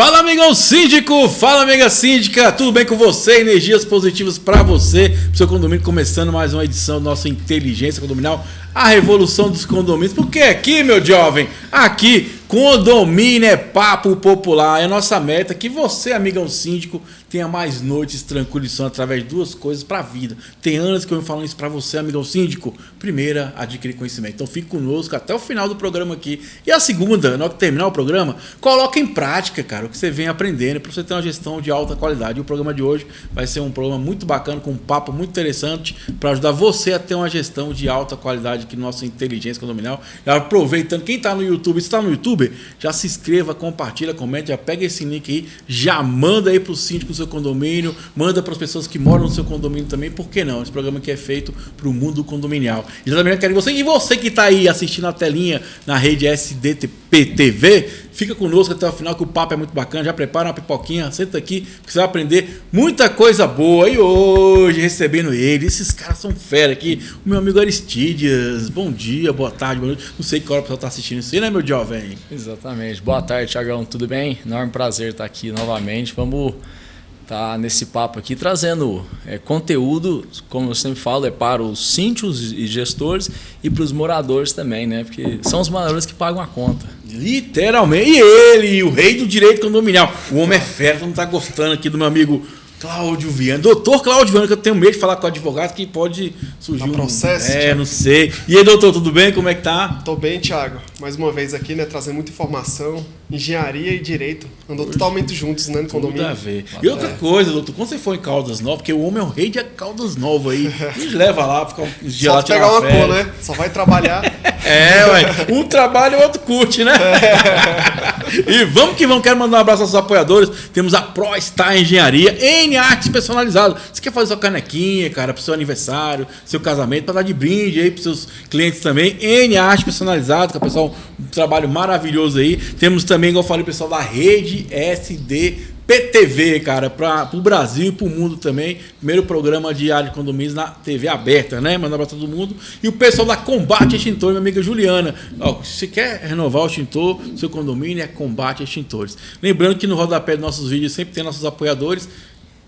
Fala, amigão síndico! Fala, amiga síndica! Tudo bem com você? Energias positivas para você, pro seu condomínio, começando mais uma edição do nosso Inteligência Condominial, a revolução dos condomínios. Porque aqui, meu jovem, aqui, condomínio é papo popular. É a nossa meta que você, amigão síndico, tenha mais noites tranquilas através de duas coisas para a vida. Tem anos que eu venho falando isso para você, amigão síndico. Primeira, adquirir conhecimento. Então fique conosco até o final do programa aqui. E a segunda, na hora que terminar o programa, coloca em prática, cara, o que você vem aprendendo para você ter uma gestão de alta qualidade. E o programa de hoje vai ser um programa muito bacana, com um papo muito interessante para ajudar você a ter uma gestão de alta qualidade aqui no nosso Inteligência Condominial. Já aproveitando, quem está no YouTube, se está no YouTube, já se inscreva, compartilha, comente, já pega esse link aí, já manda aí para o síndico do seu condomínio, manda para as pessoas que moram no seu condomínio também, por que não? Esse programa aqui é feito para o mundo condominial. E também quero você, e você que está aí assistindo a telinha na rede SDTP-TV, fica conosco até o final que o papo é muito bacana, já prepara uma pipoquinha, senta aqui, que você vai aprender muita coisa boa. E hoje, recebendo ele, esses caras são fera aqui, o meu amigo Aristides, bom dia, boa tarde, boa noite, não sei que hora o pessoal está assistindo isso aí, né, meu jovem? Exatamente, boa tarde, Thiagão, tudo bem? Enorme prazer estar aqui novamente, vamos estar nesse papo aqui, trazendo conteúdo, como eu sempre falo, é para os síndicos e gestores e para os moradores também, né, porque são os moradores que pagam a conta. Literalmente. E ele, o rei do direito condominial. O homem é fera, todo mundo tá gostando aqui do meu amigo Cláudio Viana. Doutor Cláudio Viana, que eu tenho medo de falar com o advogado, que pode surgir um processo. Não sei. E aí, doutor, tudo bem? Como é que tá? Tô bem, Thiago. Mais uma vez aqui, né, trazendo muita informação. Engenharia e direito andou totalmente juntos, né, no condomínio. Tudo a ver. E outra coisa, doutor, quando você for em Caldas Novas, porque o homem é o rei de Caldas Novas aí, nos leva lá, ficar um dia lá, só pegar uma cor, né? Só vai trabalhar. Ué. Um trabalha e o outro curte, né? E vamos que vamos. Quero mandar um abraço aos apoiadores. Temos a ProStar Engenharia, N Artes personalizado. Você quer fazer sua canequinha, cara, pro seu aniversário, seu casamento, para dar de brinde aí pros seus clientes também. N Artes personalizado, que é o pessoal, um trabalho maravilhoso aí. Temos também, igual eu falei, o pessoal da rede SDPTV, cara, para o Brasil e para o mundo também. Primeiro programa de área de condomínios na TV aberta, né? Mandar para todo mundo. E o pessoal da Combate Extintor, minha amiga Juliana. Ó, se você quer renovar o extintor, seu condomínio é Combate Extintores. Lembrando que no rodapé dos nossos vídeos sempre tem nossos apoiadores.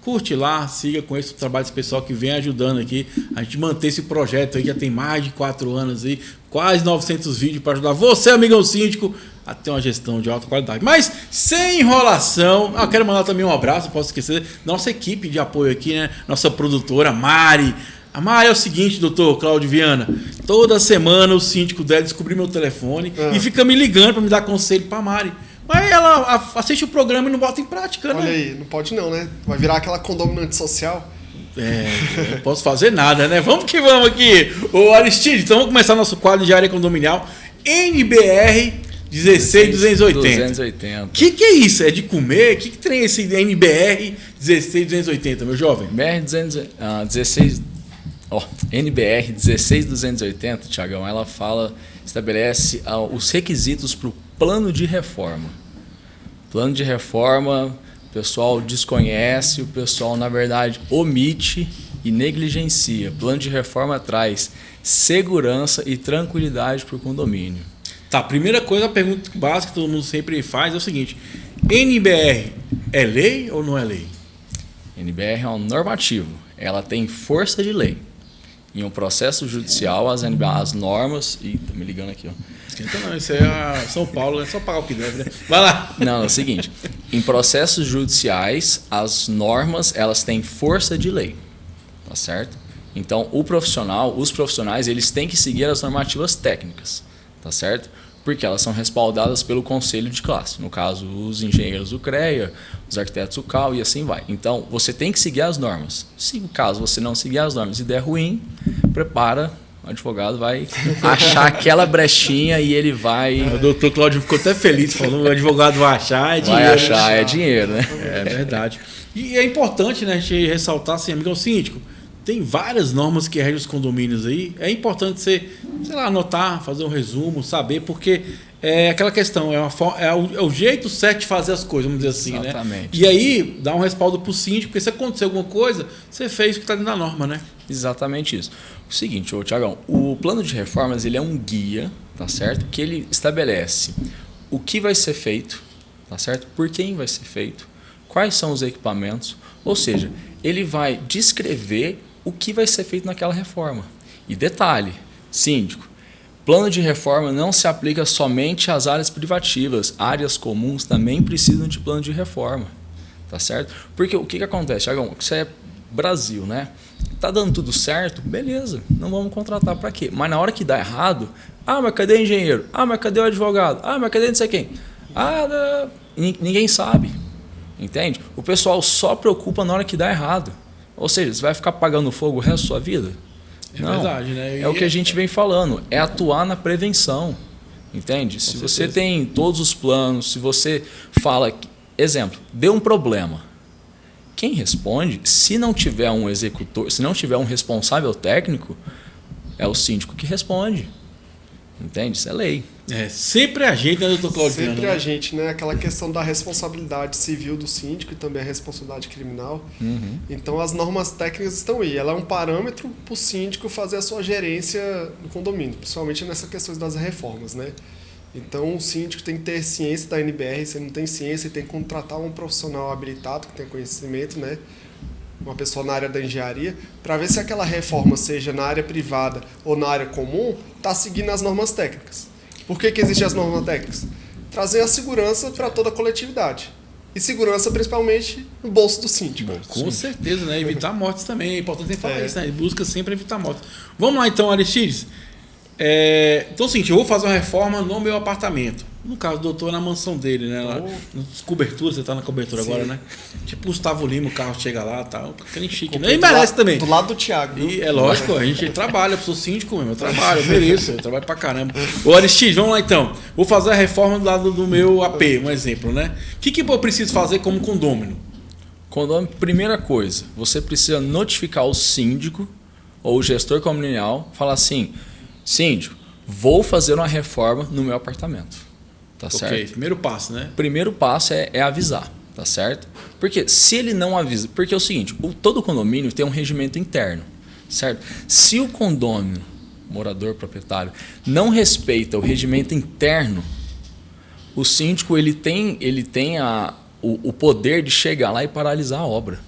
Curte lá, siga com esse trabalho desse pessoal que vem ajudando aqui a gente manter esse projeto aí, já tem mais de 4 anos aí, quase 900 vídeos para ajudar você, amigão síndico, a ter uma gestão de alta qualidade. Mas sem enrolação, eu quero mandar também um abraço, não posso esquecer, da nossa equipe de apoio aqui, né? Nossa produtora Mari. A Mari é o seguinte, doutor Cláudio Viana, toda semana o síndico dela descobriu meu telefone e fica me ligando para me dar conselho para Mari. Mas ela assiste o programa e não bota em prática, né? Olha aí, não pode não, né? Vai virar aquela condomínio antissocial. Não posso fazer nada, né? Vamos que vamos aqui. Ô Aristides, então vamos começar nosso quadro de área condominial. NBR 16280. O que é isso? É de comer? O que tem esse NBR 16280, meu jovem? NBR 16280, Thiagão, ela estabelece os requisitos para o plano de reforma. Plano de reforma, o pessoal desconhece, o pessoal, na verdade, omite e negligencia. Plano de reforma traz segurança e tranquilidade para o condomínio. Tá, primeira coisa, a pergunta básica que todo mundo sempre faz é o seguinte: NBR é lei ou não é lei? NBR é um normativo, ela tem força de lei. Em um processo judicial, as normas... Ih, tá me ligando aqui, ó. Então não, isso é São Paulo, é só pagar o que deve, né? Vai lá. Não, é o seguinte, em processos judiciais, as normas, elas têm força de lei, tá certo? Então, os profissionais, eles têm que seguir as normativas técnicas, tá certo? Porque elas são respaldadas pelo conselho de classe, no caso, os engenheiros do CREA, os arquitetos do CAL e assim vai. Então, você tem que seguir as normas. Se no caso você não seguir as normas e der ruim, prepara, o advogado vai achar aquela brechinha e ele vai... O doutor Cláudio ficou até feliz, falando, o advogado vai achar, é dinheiro. Vai achar, é dinheiro, né? É verdade. E é importante, né, a gente ressaltar, assim, amigão síndico, tem várias normas que regem os condomínios aí. É importante você, sei lá, anotar, fazer um resumo, saber, porque é aquela questão, é o jeito certo de fazer as coisas, vamos dizer assim, exatamente, né? E aí, dá um respaldo para o síndico, porque se acontecer alguma coisa, você fez o que está dentro da norma, né? Exatamente isso. O seguinte, Thiagão, o plano de reformas, ele é um guia, tá certo? Que ele estabelece o que vai ser feito, tá certo? Por quem vai ser feito, quais são os equipamentos, ou seja, ele vai descrever o que vai ser feito naquela reforma. E detalhe, síndico, plano de reforma não se aplica somente às áreas privativas, áreas comuns também precisam de plano de reforma, tá certo? Porque o que acontece, Thiagão? Isso é Brasil, né? Tá dando tudo certo? Beleza, não vamos contratar para quê? Mas na hora que dá errado, mas cadê o engenheiro? Mas cadê o advogado? Mas cadê não sei quem? Ninguém sabe, entende? O pessoal só preocupa na hora que dá errado. Ou seja, você vai ficar pagando fogo o resto da sua vida? Não, verdade, né? É o que a gente vem falando, é atuar na prevenção, entende? Se você tem todos os planos, se você fala, exemplo, deu um problema, quem responde, se não tiver um executor, se não tiver um responsável técnico, é o síndico que responde, entende? Isso é lei. Sempre a gente, né, doutor Claudiano? Sempre a gente, né? Aquela questão da responsabilidade civil do síndico e também a responsabilidade criminal. Então, as normas técnicas estão aí. Ela é um parâmetro para o síndico fazer a sua gerência no condomínio, principalmente nessas questões das reformas, né? Então, o síndico tem que ter ciência da NBR. Se ele não tem ciência, ele tem que contratar um profissional habilitado, que tem conhecimento, né? Uma pessoa na área da engenharia, para ver se aquela reforma, seja na área privada ou na área comum, está seguindo as normas técnicas. Por que existem as normas técnicas? Trazer a segurança para toda a coletividade. E segurança, principalmente, no bolso do síndico. Com certeza, né? Evitar mortes também. É importante falar isso, né? Ele busca sempre evitar mortes. Vamos lá, então, Aristides. Então é o seguinte, eu vou fazer uma reforma no meu apartamento. No caso do doutor, na mansão dele, né? Lá, nas coberturas, você tá na cobertura agora, né? Tipo Gustavo Lima, o carro chega lá e tal. Aquele chique, né? E merece também. Do lado do Thiago. E é lógico, a gente trabalha, eu sou síndico mesmo, eu trabalho, eu mereço, eu trabalho pra caramba. Ô Aristides, vamos lá então. Vou fazer a reforma do lado do meu AP, um exemplo, né? O que eu preciso fazer como condômino? Condômino, primeira coisa, você precisa notificar o síndico ou o gestor condominial, falar assim, síndico, vou fazer uma reforma no meu apartamento. Tá certo? Primeiro passo, né? Primeiro passo é avisar, tá certo? Porque se ele não avisa... Porque é o seguinte, todo condomínio tem um regimento interno, certo? Se o condômino, morador, proprietário, não respeita o regimento interno, o síndico ele tem o poder de chegar lá e paralisar a obra.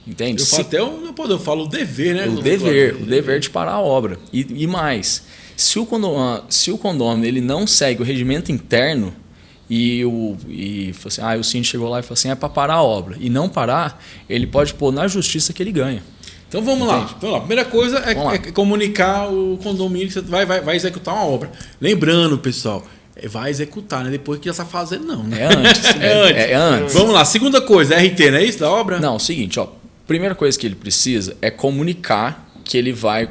Entende? Eu falo o dever, né? O dever de parar a obra. E mais... Se o condômino ele não segue o regimento interno e o síndico chegou lá e falou assim, é para parar a obra, e não parar, ele pode pôr na justiça que ele ganha. Então vamos lá. Então, a primeira coisa é comunicar o condomínio que você vai executar uma obra. Lembrando, pessoal, vai executar, né? Depois que já está fazendo, não. Né? É antes. Vamos lá. Segunda coisa, RT, não é isso da obra? Não, é o seguinte, primeira coisa que ele precisa é comunicar que ele vai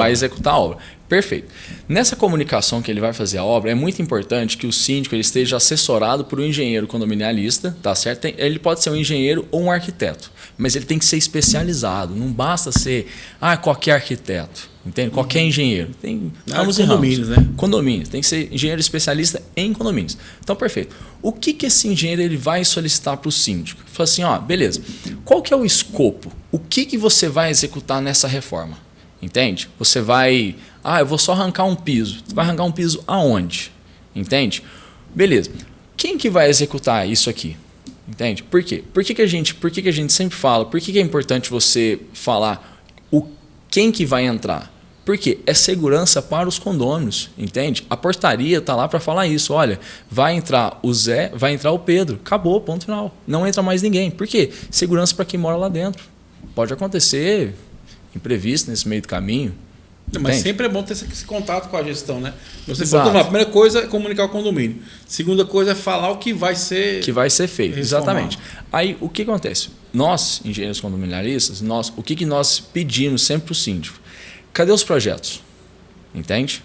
executar a obra. Perfeito. Nessa comunicação que ele vai fazer a obra, é muito importante que o síndico ele esteja assessorado por um engenheiro condominialista, tá certo? Ele pode ser um engenheiro ou um arquiteto, mas ele tem que ser especializado. Não basta ser qualquer arquiteto, entende? Qualquer engenheiro. Tem condomínios, né? Condomínios. Tem que ser engenheiro especialista em condomínios. Então, perfeito. O que esse engenheiro ele vai solicitar para o síndico? Fala assim, beleza. Qual que é o escopo? O que você vai executar nessa reforma? Entende? Você vai... eu vou só arrancar um piso. Você vai arrancar um piso aonde? Entende? Beleza. Quem que vai executar isso aqui? Entende? Por quê? Por que a gente sempre fala? Por que é importante você falar quem que vai entrar? Porque é segurança para os condôminos, entende? A portaria está lá para falar isso. Olha, vai entrar o Zé, vai entrar o Pedro. Acabou, ponto final. Não entra mais ninguém. Por quê? Segurança para quem mora lá dentro. Pode acontecer imprevisto nesse meio do caminho. Mas sempre é bom ter esse contato com a gestão, né? Você falou, a primeira coisa é comunicar o condomínio. Segunda coisa é falar o que vai ser feito. Exatamente. Aí o que acontece? Nós, engenheiros condominialistas, o que nós pedimos sempre para o síndico? Cadê os projetos? Entende?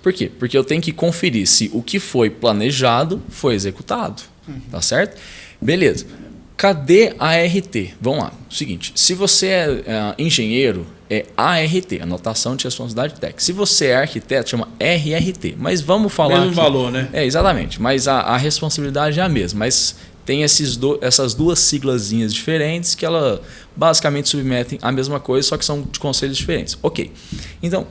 Por quê? Porque eu tenho que conferir se o que foi planejado foi executado. Tá certo? Beleza. Cadê a ART? Vamos lá. O seguinte, se você é engenheiro, é ART, Anotação de Responsabilidade Técnica. Se você é arquiteto, chama RRT. Mas vamos falar... Mesmo valor, né? Exatamente. Mas a responsabilidade é a mesma. Mas tem essas duas siglazinhas diferentes que ela basicamente submetem a mesma coisa, só que são de conselhos diferentes. Ok. Então,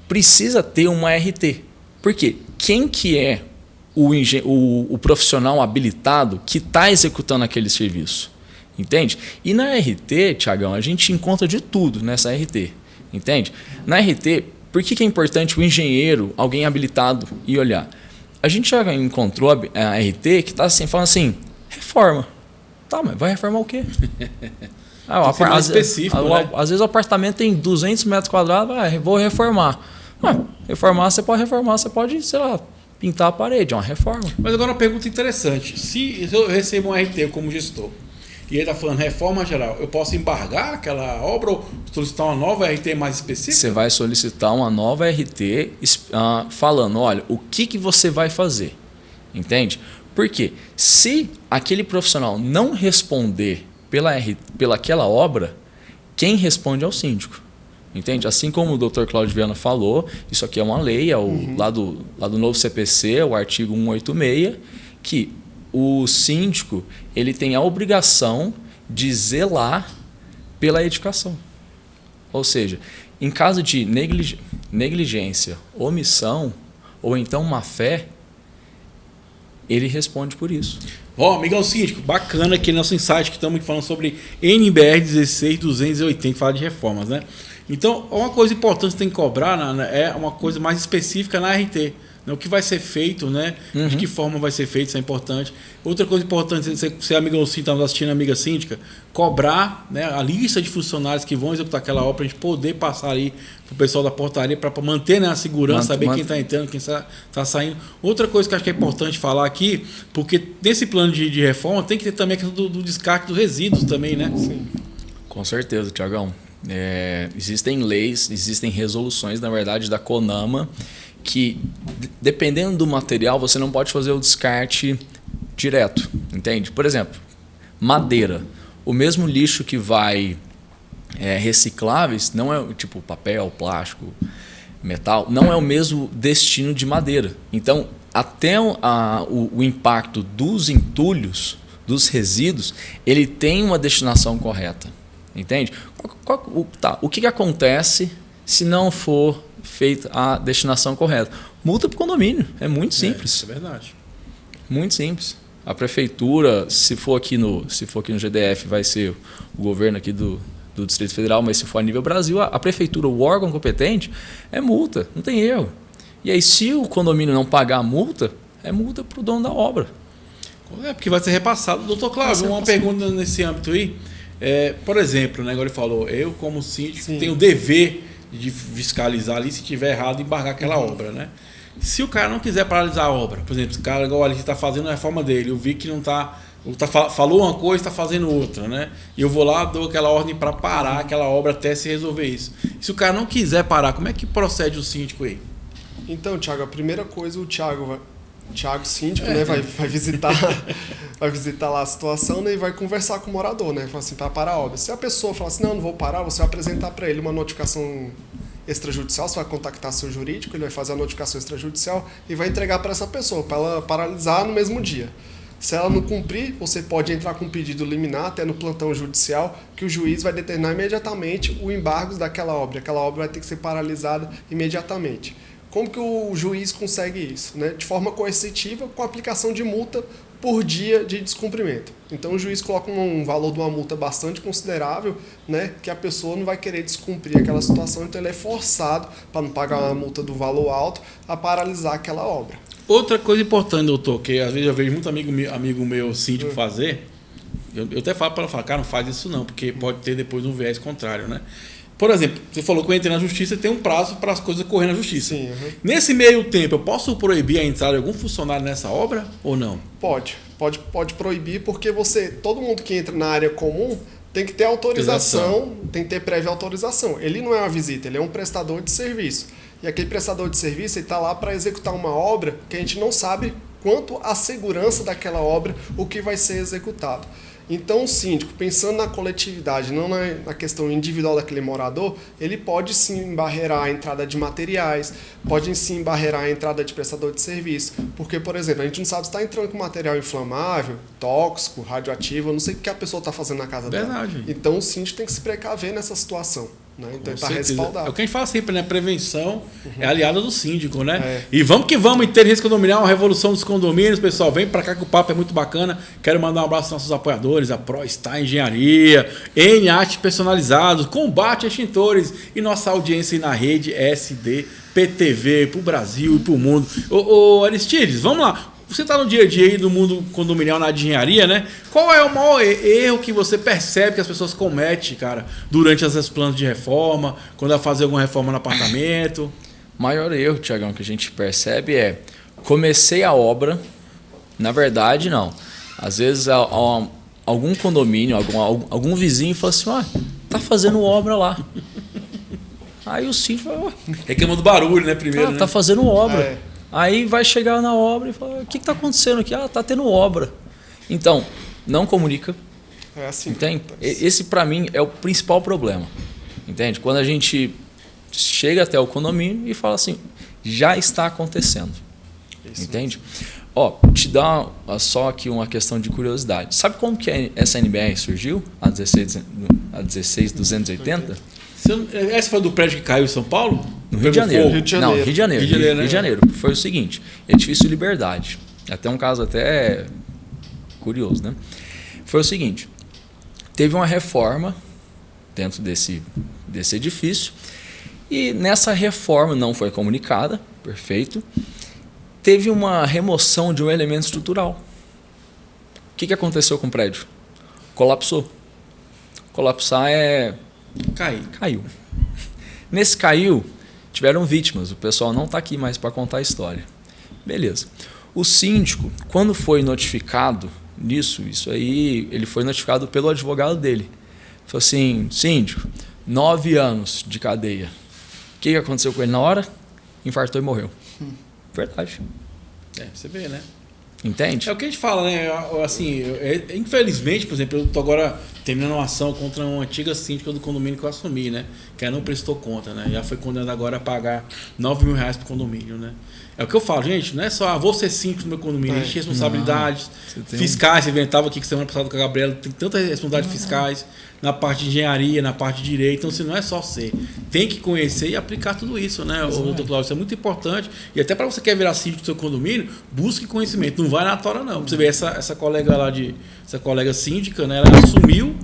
precisa ter uma ART. Por quê? Quem que é o profissional habilitado que está executando aquele serviço. Entende? E na RT, Tiagão, a gente encontra de tudo nessa RT. Entende? Na RT, por que é importante o engenheiro, alguém habilitado, ir olhar? A gente já encontrou a RT que está assim, falando assim, reforma. Tá, mas vai reformar o quê? Específico, né? Às vezes o apartamento tem 200 metros quadrados, vou reformar. Reformar, você pode, sei lá, pintar a parede, é uma reforma. Mas agora uma pergunta interessante. Se eu recebo um RT como gestor, e ele está falando reforma geral, eu posso embargar aquela obra ou solicitar uma nova RT mais específica? Você vai solicitar uma nova RT falando, olha, o que você vai fazer? Entende? Porque se aquele profissional não responder pela aquela obra, quem responde é o síndico. Entende? Assim como o Dr. Cláudio Viana falou, isso aqui é uma lei, lá do novo CPC, o artigo 186, que o síndico ele tem a obrigação de zelar pela edificação. Ou seja, em caso de negligência, omissão ou então má-fé, ele responde por isso. Amigão síndico, bacana aqui nosso insight que estamos falando sobre NBR 16280, que fala de reformas, né? Então, uma coisa importante que tem que cobrar é uma coisa mais específica na RT. Né? O que vai ser feito, né? De que forma vai ser feito, isso é importante. Outra coisa importante, você amigão síndico, está nos assistindo, amiga síndica, cobrar, né, a lista de funcionários que vão executar aquela obra para a gente poder passar aí para o pessoal da portaria para manter, né, a segurança, saber quem está entrando, quem está saindo. Outra coisa que eu acho que é importante falar aqui, porque nesse plano de reforma tem que ter também a questão do descarte dos resíduos também, né? Sim. Com certeza, Tiagão. Existem leis, existem resoluções, na verdade, da CONAMA, que dependendo do material você não pode fazer o descarte direto, entende? Por exemplo, madeira. O mesmo lixo que vai recicláveis, não é tipo papel, plástico, metal, não é o mesmo destino de madeira. Então, até o impacto dos entulhos, dos resíduos, ele tem uma destinação correta, entende? O que acontece se não for feita a destinação correta? Multa para o condomínio, é muito simples. Isso é verdade. Muito simples. A prefeitura, se for aqui no GDF, vai ser o governo aqui do Distrito Federal, mas se for a nível Brasil, a prefeitura, o órgão competente, é multa, não tem erro. E aí, se o condomínio não pagar a multa, é multa para o dono da obra. Porque vai ser repassado. Doutor Cláudio, uma pergunta nesse âmbito aí. Por exemplo, né, agora ele falou, eu como síndico tenho o dever de fiscalizar ali se tiver errado embargar aquela obra, né? Se o cara não quiser paralisar a obra, por exemplo, o cara igual ali está fazendo a reforma dele, eu vi que não está, falou uma coisa, está fazendo outra, né? E eu vou lá, dou aquela ordem para parar aquela obra até se resolver isso. Se o cara não quiser parar, como é que procede o síndico aí? Então, Thiago, a primeira coisa, o Thiago síndico, né, vai visitar lá a situação, né, e vai conversar com o morador, né? Fala assim, para parar a obra. Se a pessoa falar assim, não vou parar, você vai apresentar para ele uma notificação extrajudicial, você vai contactar seu jurídico, ele vai fazer a notificação extrajudicial e vai entregar para essa pessoa, para ela paralisar no mesmo dia. Se ela não cumprir, você pode entrar com um pedido liminar até no plantão judicial, que o juiz vai determinar imediatamente o embargo daquela obra. Aquela obra vai ter que ser paralisada imediatamente. Como que o juiz consegue isso? Né? De forma coercitiva, com a aplicação de multa por dia de descumprimento. Então o juiz coloca um valor de uma multa bastante considerável, né, que a pessoa não vai querer descumprir aquela situação, então ele é forçado, para não pagar uma multa do valor alto, a paralisar aquela obra. Outra coisa importante, doutor, que às vezes eu vejo muito amigo meu síndico fazer, eu até falo para ela, cara, não faz isso não, porque pode ter depois um viés contrário, né? Por exemplo, você falou que eu entrei na justiça e tem um prazo para as coisas correrem na justiça. Sim, Nesse meio tempo, eu posso proibir a entrada de algum funcionário nessa obra ou não? Pode proibir, porque todo mundo que entra na área comum tem que ter autorização, tem que ter prévia autorização. Ele não é uma visita, ele é um prestador de serviço. E aquele prestador de serviço está lá para executar uma obra que a gente não sabe quanto à segurança daquela obra, o que vai ser executado. Então o síndico, pensando na coletividade, não na questão individual daquele morador, ele pode sim embarrear a entrada de materiais, pode sim embarrear a entrada de prestador de serviço. Porque, por exemplo, a gente não sabe se está entrando com material inflamável, tóxico, radioativo, eu não sei o que a pessoa está fazendo na casa dela. Verdade. Então o síndico tem que se precaver nessa situação. Né? Então ele Com está certeza. respaldado. É o que a gente fala sempre, né? Prevenção é aliada do síndico, né? É. E vamos que vamos, Inteligência Condominial, a revolução dos condomínios, pessoal. Vem pra cá que o papo é muito bacana. Quero mandar um abraço aos nossos apoiadores, a ProStar Engenharia, em Arte Personalizados, Combate a Extintores e nossa audiência aí na rede SD, PTV, pro Brasil e pro mundo. Ô Aristides, vamos lá. Você está no dia a dia aí do mundo condominial na engenharia, né? Qual é o maior erro que você percebe que as pessoas cometem, cara, durante esses planos de reforma, quando vai fazer alguma reforma no apartamento? O maior erro, Tiagão, que a gente percebe é: comecei a obra, na verdade, não. Às vezes algum condomínio, algum vizinho fala assim: ó, tá fazendo obra lá. Aí o síndico fala: Reclama do barulho, né? Primeiro, né? tá fazendo obra. É. Aí vai chegar na obra e fala: o que está acontecendo aqui? Ah, tá tendo obra. Então, não comunica. É assim. Entende? Esse, para mim, é o principal problema. Entende? Quando a gente chega até o condomínio e fala assim: já está acontecendo. Isso Entende? Ó, te dá só aqui uma questão de curiosidade. Sabe como que essa NBR surgiu? A 16280? Essa foi do prédio que caiu em São Paulo? No Rio de Janeiro. Rio de Janeiro. Não, Rio de Janeiro. Rio de Janeiro. Foi o seguinte: edifício Liberdade. Até um caso até curioso, né? Foi o seguinte: teve uma reforma dentro desse edifício e nessa reforma não foi comunicada, perfeito. Teve uma remoção de um elemento estrutural. O que aconteceu com o prédio? Colapsou. Colapsar é... Caiu. Nesse caiu, tiveram vítimas. O pessoal não está aqui mais para contar a história. Beleza. O síndico, quando foi notificado nisso, isso aí, ele foi notificado pelo advogado dele. Falou assim: síndico, 9 anos de cadeia. O que aconteceu com ele na hora? Infartou e morreu. Verdade. Você vê, né? Entende? É o que a gente fala, né? Assim, infelizmente, por exemplo, eu tô agora terminando uma ação contra uma antiga síndica do condomínio que eu assumi, né? Que ela não prestou conta, né? Já foi condenada agora a pagar R$9.000 pro condomínio, né? É o que eu falo, gente, não é só vou ser síndico no meu condomínio, existe responsabilidades fiscais, você inventava aqui que semana passada com a Gabriela, tem tanta responsabilidade fiscais na parte de engenharia, na parte de direito, então assim, não é só ser, tem que conhecer e aplicar tudo isso, né, doutor Cláudio? Isso é muito importante, e até para você que quer virar síndico do seu condomínio, busque conhecimento, não vai na tora não. Você vê essa colega lá, essa colega síndica, né, ela assumiu,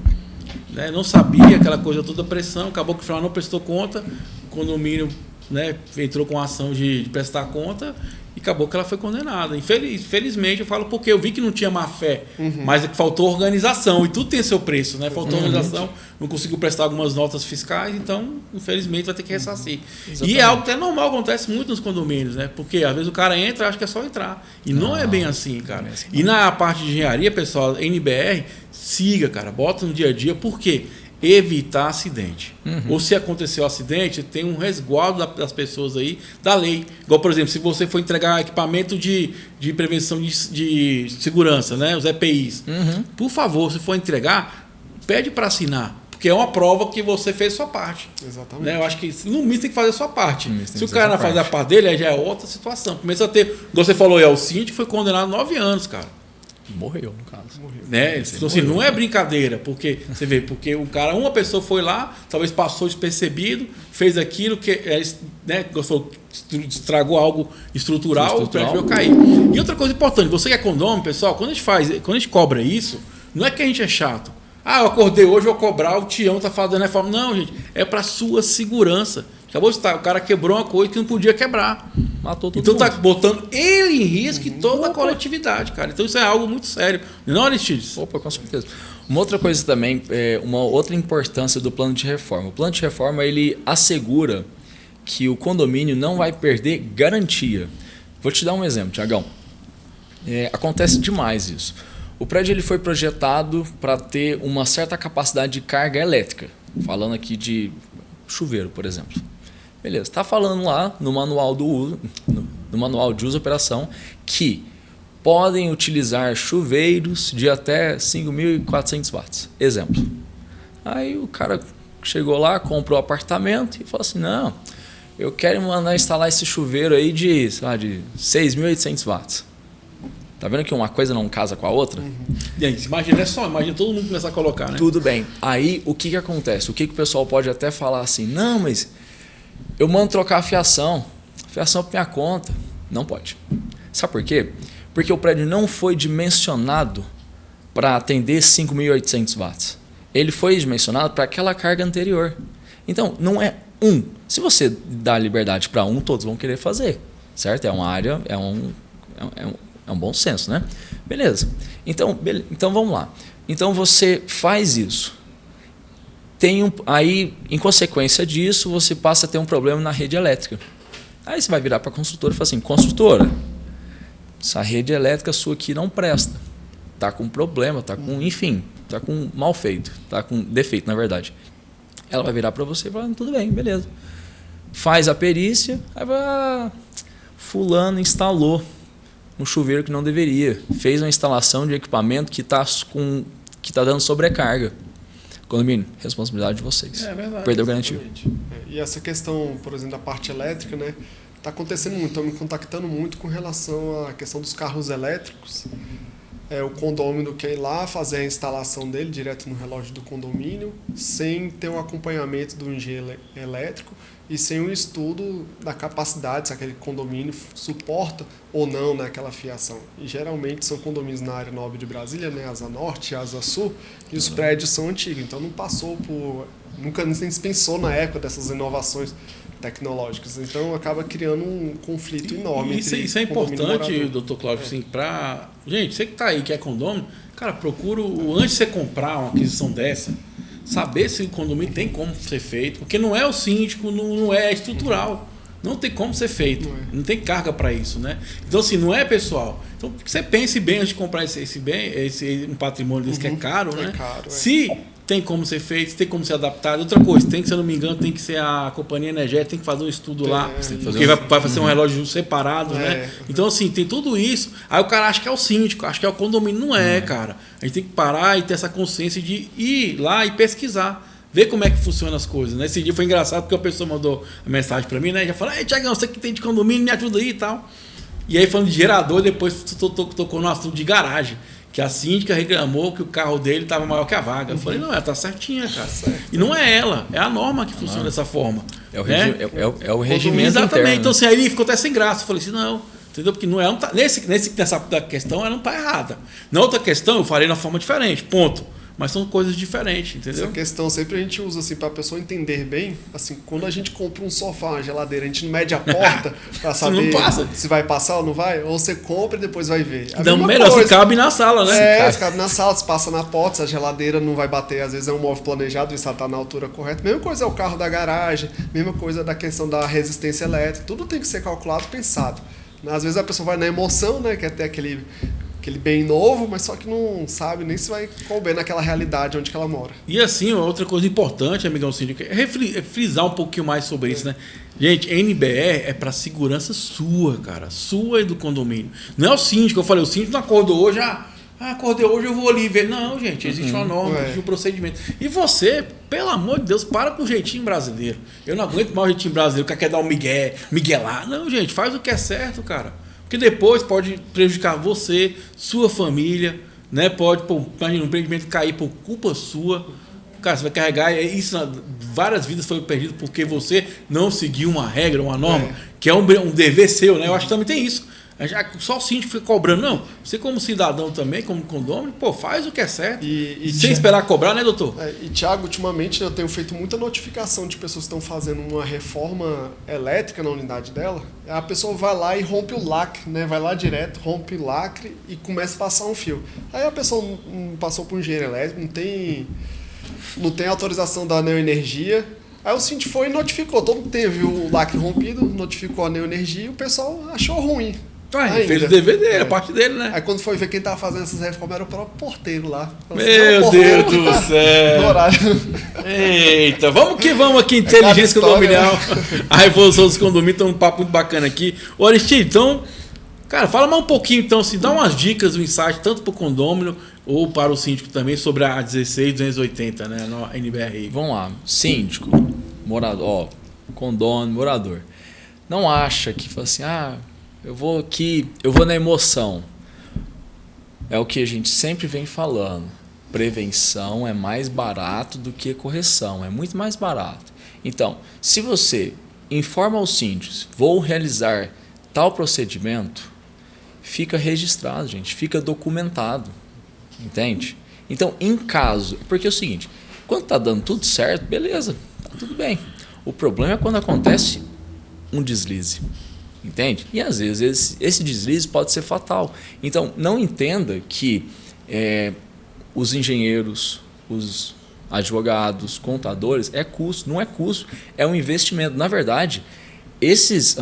né, não sabia, aquela coisa toda, pressão, acabou que o final não prestou conta, o condomínio, né, entrou com a ação de prestar conta e acabou que ela foi condenada. Infelizmente, eu falo porque eu vi que não tinha má fé, mas é que faltou organização, e tudo tem seu preço, né? Faltou organização, não conseguiu prestar algumas notas fiscais, então, infelizmente, vai ter que ressarcir. E é algo que é normal, acontece muito nos condomínios, né? Porque às vezes o cara entra e acha que é só entrar. E não é bem assim, cara. E na parte de engenharia, pessoal, NBR, siga, cara, bota no dia a dia, por quê? Evitar acidente. Ou se acontecer o acidente, tem um resguardo das pessoas aí, da lei. Igual, por exemplo, se você for entregar equipamento de prevenção de segurança, né, os EPIs, por favor, se for entregar, pede para assinar, porque é uma prova que você fez a sua parte. Exatamente. Né? Eu acho que no mínimo tem que fazer a sua parte. Se o cara não fazer a parte dele, aí já é outra situação. Começa a ter, igual você falou, o síndico foi condenado a 9 anos, cara. Morreu, no caso. Né? Então, assim, não é brincadeira, porque você vê, porque o cara, uma pessoa foi lá, talvez passou despercebido, fez aquilo que, né, estragou algo estrutural, o prédio veio cair. E outra coisa importante, você que é condomínio, pessoal, quando a gente cobra isso, não é que a gente é chato. Ah, eu acordei hoje, vou cobrar, o Tião tá fazendo reforma. Não, gente, é para sua segurança. Acabou de estar, o cara quebrou uma coisa que não podia quebrar. Matou todo então mundo. Tá botando ele em risco e toda a coletividade, cara. Então isso é algo muito sério. Não, Aristides? Opa, com certeza. Uma outra coisa também, uma outra importância do plano de reforma. O plano de reforma, ele assegura que o condomínio não vai perder garantia. Vou te dar um exemplo, Tiagão. Acontece demais isso. O prédio ele foi projetado para ter uma certa capacidade de carga elétrica. Falando aqui de chuveiro, por exemplo. Beleza, está falando lá no manual de uso e operação que podem utilizar chuveiros de até 5.400 watts. Exemplo. Aí o cara chegou lá, comprou um apartamento e falou assim: não, eu quero mandar instalar esse chuveiro aí de 6.800 watts. Tá vendo que uma coisa não casa com a outra? Gente, imagina todo mundo começar a colocar, né? Tudo bem. Aí, o que acontece? O que o pessoal pode até falar assim, não, mas eu mando trocar a fiação por minha conta. Não pode. Sabe por quê? Porque o prédio não foi dimensionado para atender 5.800 watts. Ele foi dimensionado para aquela carga anterior. Então, não é um. Se você dá liberdade para um, todos vão querer fazer. Certo? É uma área, é um bom senso, né? Beleza. Então vamos lá. Então você faz isso. Aí, em consequência disso, você passa a ter um problema na rede elétrica. Aí você vai virar para a construtora e falar assim, construtora, essa rede elétrica sua aqui não presta. Está com problema, está com mal feito, está com defeito, na verdade. Ela vai virar para você e falar, tudo bem, beleza. Faz a perícia, aí vai, fulano instalou um chuveiro que não deveria, fez uma instalação de equipamento que está dando sobrecarga. Condomínio, responsabilidade de vocês. É verdade. Perdeu garantia. E essa questão, por exemplo, da parte elétrica, né? Está acontecendo muito, estão me contactando muito com relação à questão dos carros elétricos. O condomínio quer ir lá fazer a instalação dele direto no relógio do condomínio, sem ter um acompanhamento do engenheiro elétrico e sem um estudo da capacidade, se aquele condomínio suporta ou não, né, aquela fiação. E geralmente são condomínios na área nobre de Brasília, né, Asa Norte, Asa Sul, e os prédios são antigos, então não passou por... Nunca nem se pensou na época dessas inovações tecnológicas. Então acaba criando um conflito enorme. Isso é importante, doutor Cláudio, assim, para... Gente, você que está aí, que é condomínio, cara, procura, antes de você comprar uma aquisição dessa, saber se o condomínio tem como ser feito, porque não é o síndico, não é estrutural. Não tem como ser feito. Não tem carga para isso, né? Então, assim, não é pessoal. Então, você pense bem antes de comprar esse bem, um patrimônio desse que é caro, né? Caro, Se tem como ser feito, tem como ser adaptado. Outra coisa, tem que, se eu não me engano, tem que ser a companhia energética, tem que fazer um estudo lá, porque vai fazer um relógio separado, né? Então, assim, tem tudo isso. Aí o cara acha que é o síndico, acha que é o condomínio. Não é, cara. A gente tem que parar e ter essa consciência de ir lá e pesquisar. Ver como é que funcionam as coisas, né? Esse dia foi engraçado porque a pessoa mandou a mensagem para mim, né? Já falou, Tiagão, você que tem de condomínio, me ajuda aí e tal. E aí falando de gerador, depois tocou no assunto de garagem. Que a síndica reclamou que o carro dele estava maior que a vaga. Eu falei, não, ela tá certinha, cara. E não é ela, é a norma que funciona dessa forma. É o, né? é o regimento Exatamente. interno. Então assim, aí ele ficou até sem graça. Eu falei assim, não, entendeu? Porque não é, nessa questão ela não tá errada. Na outra questão eu falei na forma diferente, ponto. Mas são coisas diferentes, entendeu? Essa questão sempre a gente usa assim para a pessoa entender bem. Assim, quando a gente compra um sofá, uma geladeira, a gente não mede a porta para saber se vai passar ou não vai. Ou você compra e depois vai ver. Então, melhor, se cabe na sala, né? Se cabe na sala, se passa na porta, se a geladeira não vai bater, às vezes é um móvel planejado, se ela está na altura correta. Mesma coisa é o carro da garagem, mesma coisa da questão da resistência elétrica. Tudo tem que ser calculado, pensado. Às vezes a pessoa vai na emoção, né? Quer ter aquele bem novo, mas só que não sabe nem se vai couber naquela realidade onde que ela mora. E assim, outra coisa importante, amigão síndico, é frisar um pouquinho mais sobre isso, né? Gente, NBR é para segurança sua, cara. Sua e do condomínio. Não é o síndico, eu falei, o síndico não acordou hoje, acordei hoje, eu vou ali ver. Não, gente, existe uma norma, existe um procedimento. E você, pelo amor de Deus, para com o jeitinho brasileiro. Eu não aguento mais o jeitinho brasileiro, que quer dar um miguelar. Não, gente, faz o que é certo, cara. Porque depois pode prejudicar você, sua família, né? Pode, imagina, um empreendimento cair por culpa sua. Cara, você vai carregar isso, várias vidas foram perdidas porque você não seguiu uma regra, uma norma, que é um dever seu, né? Eu acho que também tem isso. Só o síndico fica cobrando. Não, você como cidadão também, como condomínio, faz o que é certo. Sem esperar cobrar, né, doutor? E, Thiago, ultimamente eu tenho feito muita notificação de pessoas que estão fazendo uma reforma elétrica na unidade dela. A pessoa vai lá e rompe o lacre, né? Vai lá direto, rompe o lacre e começa a passar um fio. Aí a pessoa não passou por um engenheiro elétrico, não tem autorização da Neoenergia. Aí o síndico foi e notificou. Todo mundo teve o lacre rompido, notificou a Neoenergia e o pessoal achou ruim. Fez o dever dele, a parte dele, né? Aí quando foi ver quem tava fazendo essas reformas era o próprio porteiro lá. Meu Deus do céu! Eita, vamos que vamos aqui, inteligência condominial. A revolução dos condomínios, tá um papo muito bacana aqui. Ô Aristide, então, cara, fala mais um pouquinho então, se dá umas dicas, um insight, tanto para o condômino ou para o síndico também, sobre a 16280, né? Na NBR. Vamos lá, síndico, morador, condômino, morador. Não acha que fala assim, eu vou na emoção. É o que a gente sempre vem falando. Prevenção é mais barato do que correção, é muito mais barato. Então, se você informa aos síndicos, vou realizar tal procedimento, fica registrado, gente, fica documentado, entende? Então, em caso, porque é o seguinte, quando está dando tudo certo, beleza, tá tudo bem. O problema é quando acontece um deslize, entende? E às vezes esse deslize pode ser fatal. Então, não entenda que os engenheiros, os advogados, contadores, é custo, não é custo, é um investimento. Na verdade, esses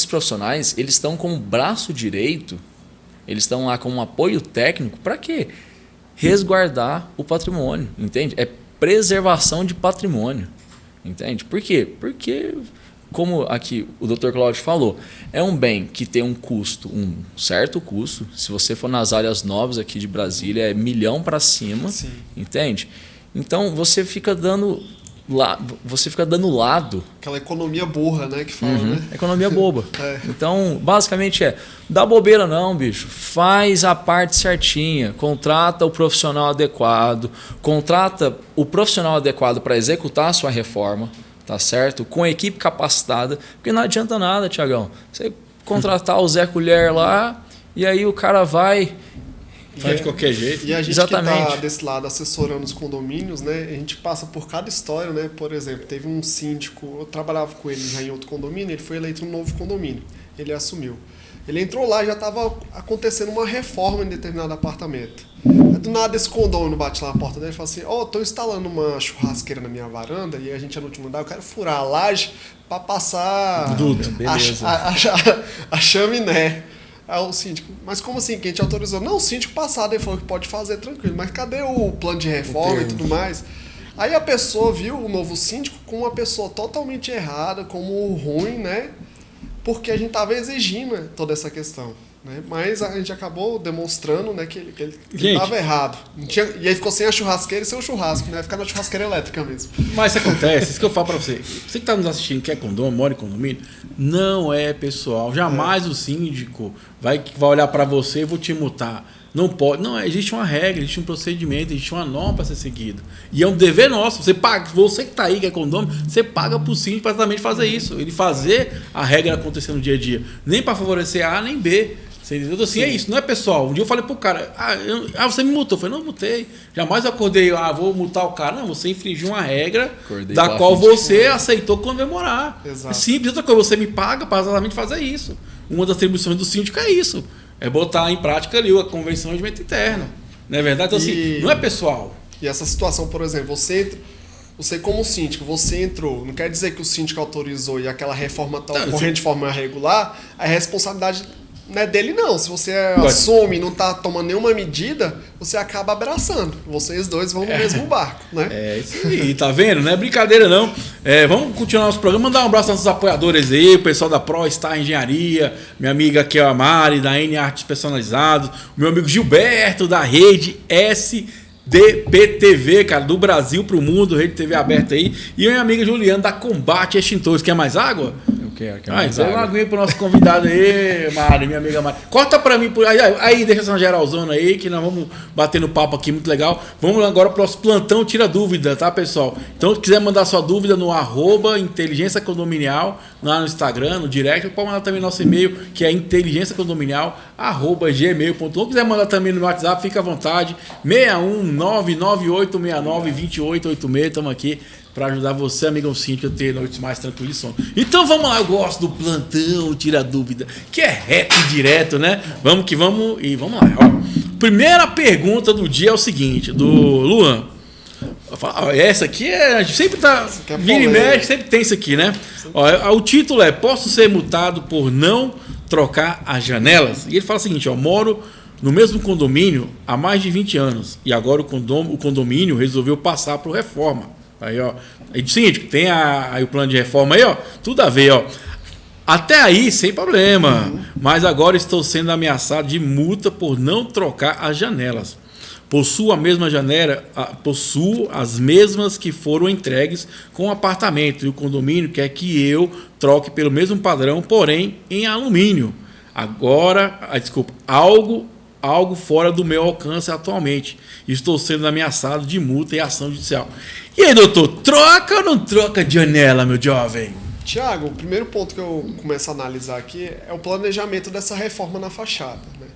profissionais, eles estão com o braço direito, eles estão lá com um apoio técnico, para quê? Resguardar o patrimônio, entende? É preservação de patrimônio, entende? Por quê? Porque, como aqui o Dr. Cláudio falou, é um bem que tem um custo, um certo custo. Se você for nas áreas novas aqui de Brasília, é 1 milhão para cima, sim, entende? Então você fica dando lado. Aquela economia burra, né, que fala, né? Economia boba. Então, basicamente dá bobeira não, bicho. Faz a parte certinha, contrata o profissional adequado, contrata o profissional adequado para executar a sua reforma, tá certo? Com equipe capacitada, porque não adianta nada, Tiagão. Você contratar o Zé Colher lá e aí o cara vai... Faz de qualquer jeito. E a gente que está desse lado assessorando os condomínios, né, a gente passa por cada história, né? Por exemplo, teve um síndico, eu trabalhava com ele já em outro condomínio, ele foi eleito no novo condomínio, ele assumiu. Ele entrou lá e já estava acontecendo uma reforma em determinado apartamento. Do nada esse condomínio bate lá na porta dele e fala assim, estou instalando uma churrasqueira na minha varanda e a gente é no último andar, eu quero furar a laje para passar a chaminé. Aí o síndico, mas como assim, que a gente autorizou? Não, o síndico passado, ele falou que pode fazer tranquilo, mas cadê o plano de reforma e tudo mais? Aí a pessoa viu o novo síndico com uma pessoa totalmente errada, como ruim, né? Porque a gente estava exigindo toda essa questão. Né? Mas a gente acabou demonstrando, né, que ele estava errado. E aí ficou sem a churrasqueira e sem o churrasco, né? Vai ficar na churrasqueira elétrica mesmo. Mas isso acontece, isso que eu falo pra você. Você que está nos assistindo, que é condomínio, mora em condomínio, não é pessoal. Jamais o síndico vai olhar para você e vou te multar. Não pode. Não, existe uma regra, existe um procedimento, existe uma norma para ser seguida. E é um dever nosso. Você paga, você que está aí, que é condomínio, você paga para o síndico para exatamente fazer isso. Ele fazer a regra acontecer no dia a dia. Nem para favorecer A nem B. Você entendeu? Assim, sim, é isso, não é pessoal. Um dia eu falei pro cara, você me multou. Eu falei, não, multei. Jamais eu acordei, vou multar o cara. Não, você infringiu uma regra da qual você aceitou comemorar. Exato. É simples, outra coisa, você me paga para exatamente fazer isso. Uma das atribuições do síndico é isso. É botar em prática ali a convenção de regimento interno. Não é verdade? Então, assim, não é pessoal. E essa situação, por exemplo, você como síndico, você entrou, não quer dizer que o síndico autorizou e aquela reforma está ocorrendo de forma irregular, a responsabilidade não é dele não. Se você assume e não está tomando nenhuma medida, você acaba abraçando. Vocês dois vão no mesmo barco, né? É isso aí, tá vendo? Não é brincadeira não. Vamos continuar nosso programa. Mandar um abraço aos nossos apoiadores aí, o pessoal da Pro Star Engenharia, minha amiga aqui a Mari, da N Artes Personalizados, o meu amigo Gilberto, da Rede SDPTV, cara, do Brasil pro mundo, Rede TV aberta aí, e a minha amiga Juliana, da Combate Extintores. Quer mais água? Então uma aguinha pro nosso convidado aí, Mari, minha amiga Mari. Corta pra mim, aí deixa essa geralzona aí, que nós vamos bater no papo aqui, muito legal. Vamos agora pro nosso plantão Tira Dúvida, tá, pessoal? Então, se quiser mandar sua dúvida no @inteligência condominial, lá no Instagram, no direct, pode mandar também nosso e-mail, que é inteligenciacondominial@gmail.com. Se quiser mandar também no WhatsApp, fica à vontade, 61998692886, estamos aqui para ajudar você, amigão síndico, a ter noites mais tranquilas de sono. Então vamos lá, eu gosto do plantão Tira Dúvida, que é reto e direto, né? Vamos que vamos e vamos lá. Ó. Primeira pergunta do dia é o seguinte, do Luan. Essa aqui a gente sempre tá vira e mexe, sempre tem isso aqui, né? Ó, o título é: posso ser multado por não trocar as janelas? E ele fala o seguinte, moro no mesmo condomínio há mais de 20 anos e agora o condomínio resolveu passar por reforma. Aí, síndico, tem aí o plano de reforma aí, tudo a ver, Até aí, sem problema. Mas agora estou sendo ameaçado de multa por não trocar as janelas. Possuo a mesma janela, possuo as mesmas que foram entregues com o apartamento. E o condomínio quer que eu troque pelo mesmo padrão, porém em alumínio. Agora, algo algo fora do meu alcance atualmente. Estou sendo ameaçado de multa e ação judicial. E aí, doutor, troca ou não troca de janela, meu jovem? Tiago, o primeiro ponto que eu começo a analisar aqui é o planejamento dessa reforma na fachada, né?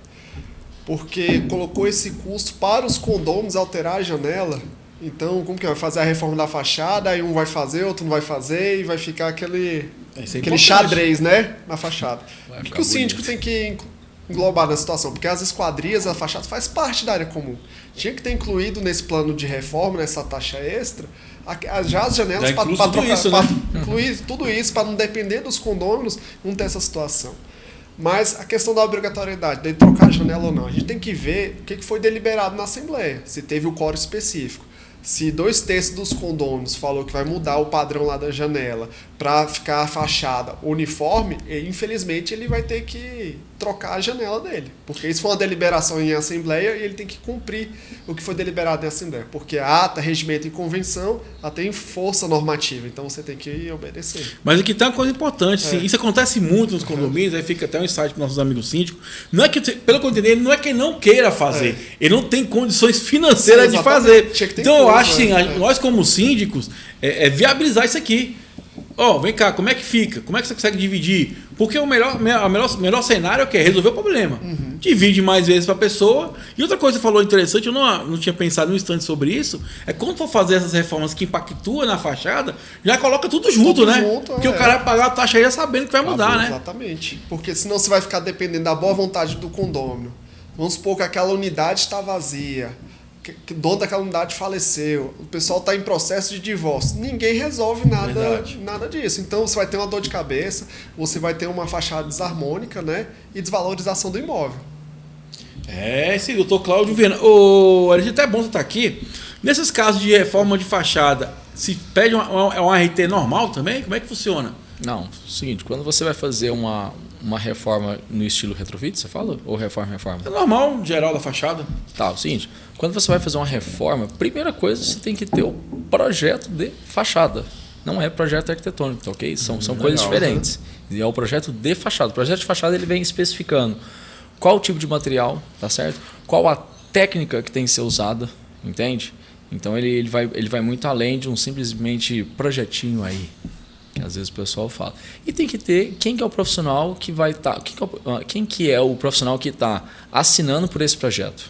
Porque colocou esse custo para os condôminos alterar a janela. Então, como que vai fazer a reforma da fachada, aí um vai fazer, outro não vai fazer, e vai ficar aquele xadrez, né, na fachada. O que o síndico tem que englobar na situação? Porque as esquadrias, a fachada faz parte da área comum. Tinha que ter incluído nesse plano de reforma, nessa taxa extra, já as janelas para trocar, isso, né? incluir tudo isso, para não depender dos condôminos, não ter essa situação. Mas a questão da obrigatoriedade, de trocar a janela ou não, a gente tem que ver o que foi deliberado na Assembleia, se teve o quórum específico. Se 2/3 dos condôminos falou que vai mudar o padrão lá da janela para ficar a fachada uniforme, infelizmente ele vai ter que trocar a janela dele. Porque isso foi uma deliberação em assembleia e ele tem que cumprir o que foi deliberado em assembleia. Porque a ata, regimento e convenção ela tem força normativa, então você tem que obedecer. Mas aqui tem uma coisa importante, sim. Isso acontece muito nos condomínios, aí fica até um insight para nossos amigos síndicos. Não é que, pelo que eu entendi, não é que ele não queira fazer, ele não tem condições financeiras de fazer. Então eu acho assim, nós como síndicos, viabilizar isso aqui. Vem cá, como é que fica? Como é que você consegue dividir? Porque o melhor cenário é o quê? Resolver o problema. Divide mais vezes para a pessoa. E outra coisa que você falou interessante, eu não tinha pensado um instante sobre isso, é quando for fazer essas reformas que impactuam na fachada, já coloca tudo junto, né? Porque o cara vai pagar a taxa aí já sabendo que vai mudar, né? Exatamente. Porque senão você vai ficar dependendo da boa vontade do condômino. Vamos supor que aquela unidade está vazia, que o dono daquela unidade faleceu, o pessoal está em processo de divórcio, ninguém resolve nada disso. Então você vai ter uma dor de cabeça, você vai ter uma fachada desarmônica, né, e desvalorização do imóvel. Sim, doutor Cláudio Viana. A gente até é bom você estar aqui. Nesses casos de reforma de fachada, se pede um RT normal também? Como é que funciona? Não, é o seguinte, quando você vai fazer uma reforma no estilo retrofit, você fala? Ou reforma? É normal, geral da fachada. Tá, é o seguinte, quando você vai fazer uma reforma, primeira coisa, você tem que ter o projeto de fachada. Não é projeto arquitetônico, tá ok? São coisas diferentes. E é o projeto de fachada. O projeto de fachada ele vem especificando qual o tipo de material, tá certo? Qual a técnica que tem que ser usada, entende? Então ele vai muito além de um simplesmente projetinho aí. Às vezes o pessoal fala. E tem que ter quem que é o profissional que vai estar. Quem que é o profissional que está assinando por esse projeto.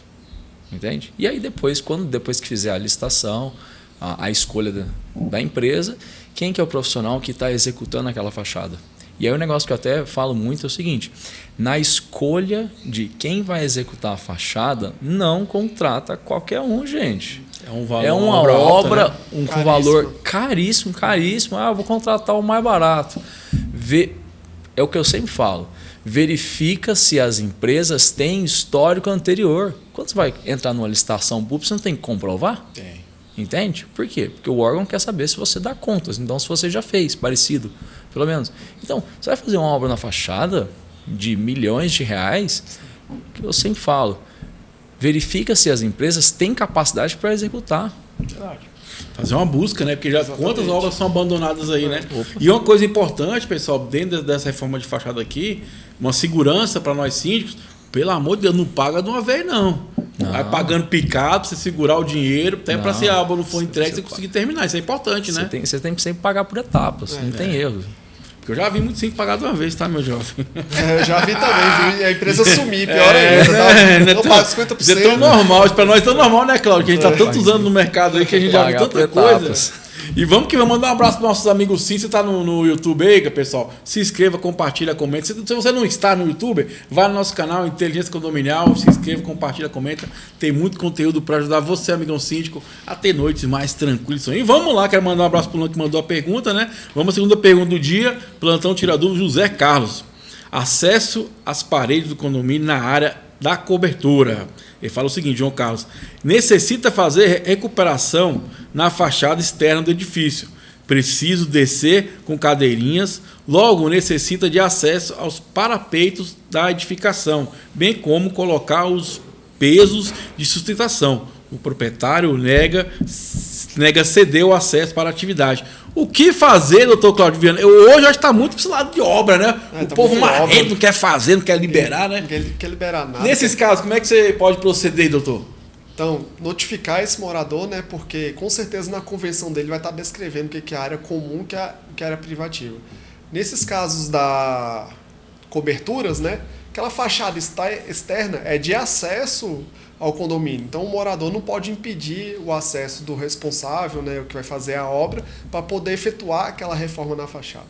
Entende? E aí depois que fizer a licitação, a escolha da empresa, quem que é o profissional que está executando aquela fachada. E aí o negócio que eu até falo muito é o seguinte: na escolha de quem vai executar a fachada, não contrata qualquer um, gente. É uma obra alta, né? Com valor caríssimo. Eu vou contratar o mais barato. É o que eu sempre falo. Verifica se as empresas têm histórico anterior. Quando você vai entrar numa licitação pública, você não tem que comprovar? Tem. Entende? Por quê? Porque o órgão quer saber se você dá contas. Então, se você já fez, parecido, pelo menos. Então, você vai fazer uma obra na fachada de milhões de reais, que eu sempre falo, verifica se as empresas têm capacidade para executar. Verdade. Fazer uma busca, né? Porque já quantas obras são abandonadas aí, né? E uma coisa importante, pessoal, dentro dessa reforma de fachada aqui, uma segurança para nós síndicos, pelo amor de Deus, não paga de uma vez, não. Vai pagando picado para você segurar o dinheiro, até para se a obra não for entregue, você conseguir terminar. Isso é importante, né? Você tem que sempre pagar por etapas, não tem erro. Porque eu já vi muito sim pagar de uma vez, tá, meu jovem? Eu já vi também, viu? E a empresa sumir, pior ainda. Não paga 50%. Isso é tão normal, para nós é tão normal, né, Cláudio? Que a gente tá tantos anos no mercado aí que a gente já viu tanta coisa. E vamos mandar um abraço para nossos amigos sim. Você está no YouTube aí, pessoal? Se inscreva, compartilha, comenta. Se você não está no YouTube, vai no nosso canal Inteligência Condominial, se inscreva, compartilha, comenta. Tem muito conteúdo para ajudar você, amigão síndico, a ter noites mais tranquilas. E vamos lá, quero mandar um abraço para o que mandou a pergunta, né? Vamos à segunda pergunta do dia. Plantão Tirador José Carlos. Acesso às paredes do condomínio na área da cobertura. Ele fala o seguinte, João Carlos: necessita fazer recuperação na fachada externa do edifício. Preciso descer com cadeirinhas, logo necessita de acesso aos parapeitos da edificação, bem como colocar os pesos de sustentação. O proprietário nega ceder o acesso para a atividade. O que fazer, doutor Cláudio Viana? Hoje acho que está muito para esse lado de obra, né? O povo marrento, não quer fazer, não quer liberar, né? Não quer liberar nada. Nesses casos, como é que você pode proceder, doutor? Então, notificar esse morador, né? Porque com certeza na convenção dele vai estar descrevendo o que é área comum e o que é área privativa. Nesses casos da coberturas, né? Aquela fachada externa é de acesso ao condomínio. Então, o morador não pode impedir o acesso do responsável, né? O que vai fazer a obra, para poder efetuar aquela reforma na fachada.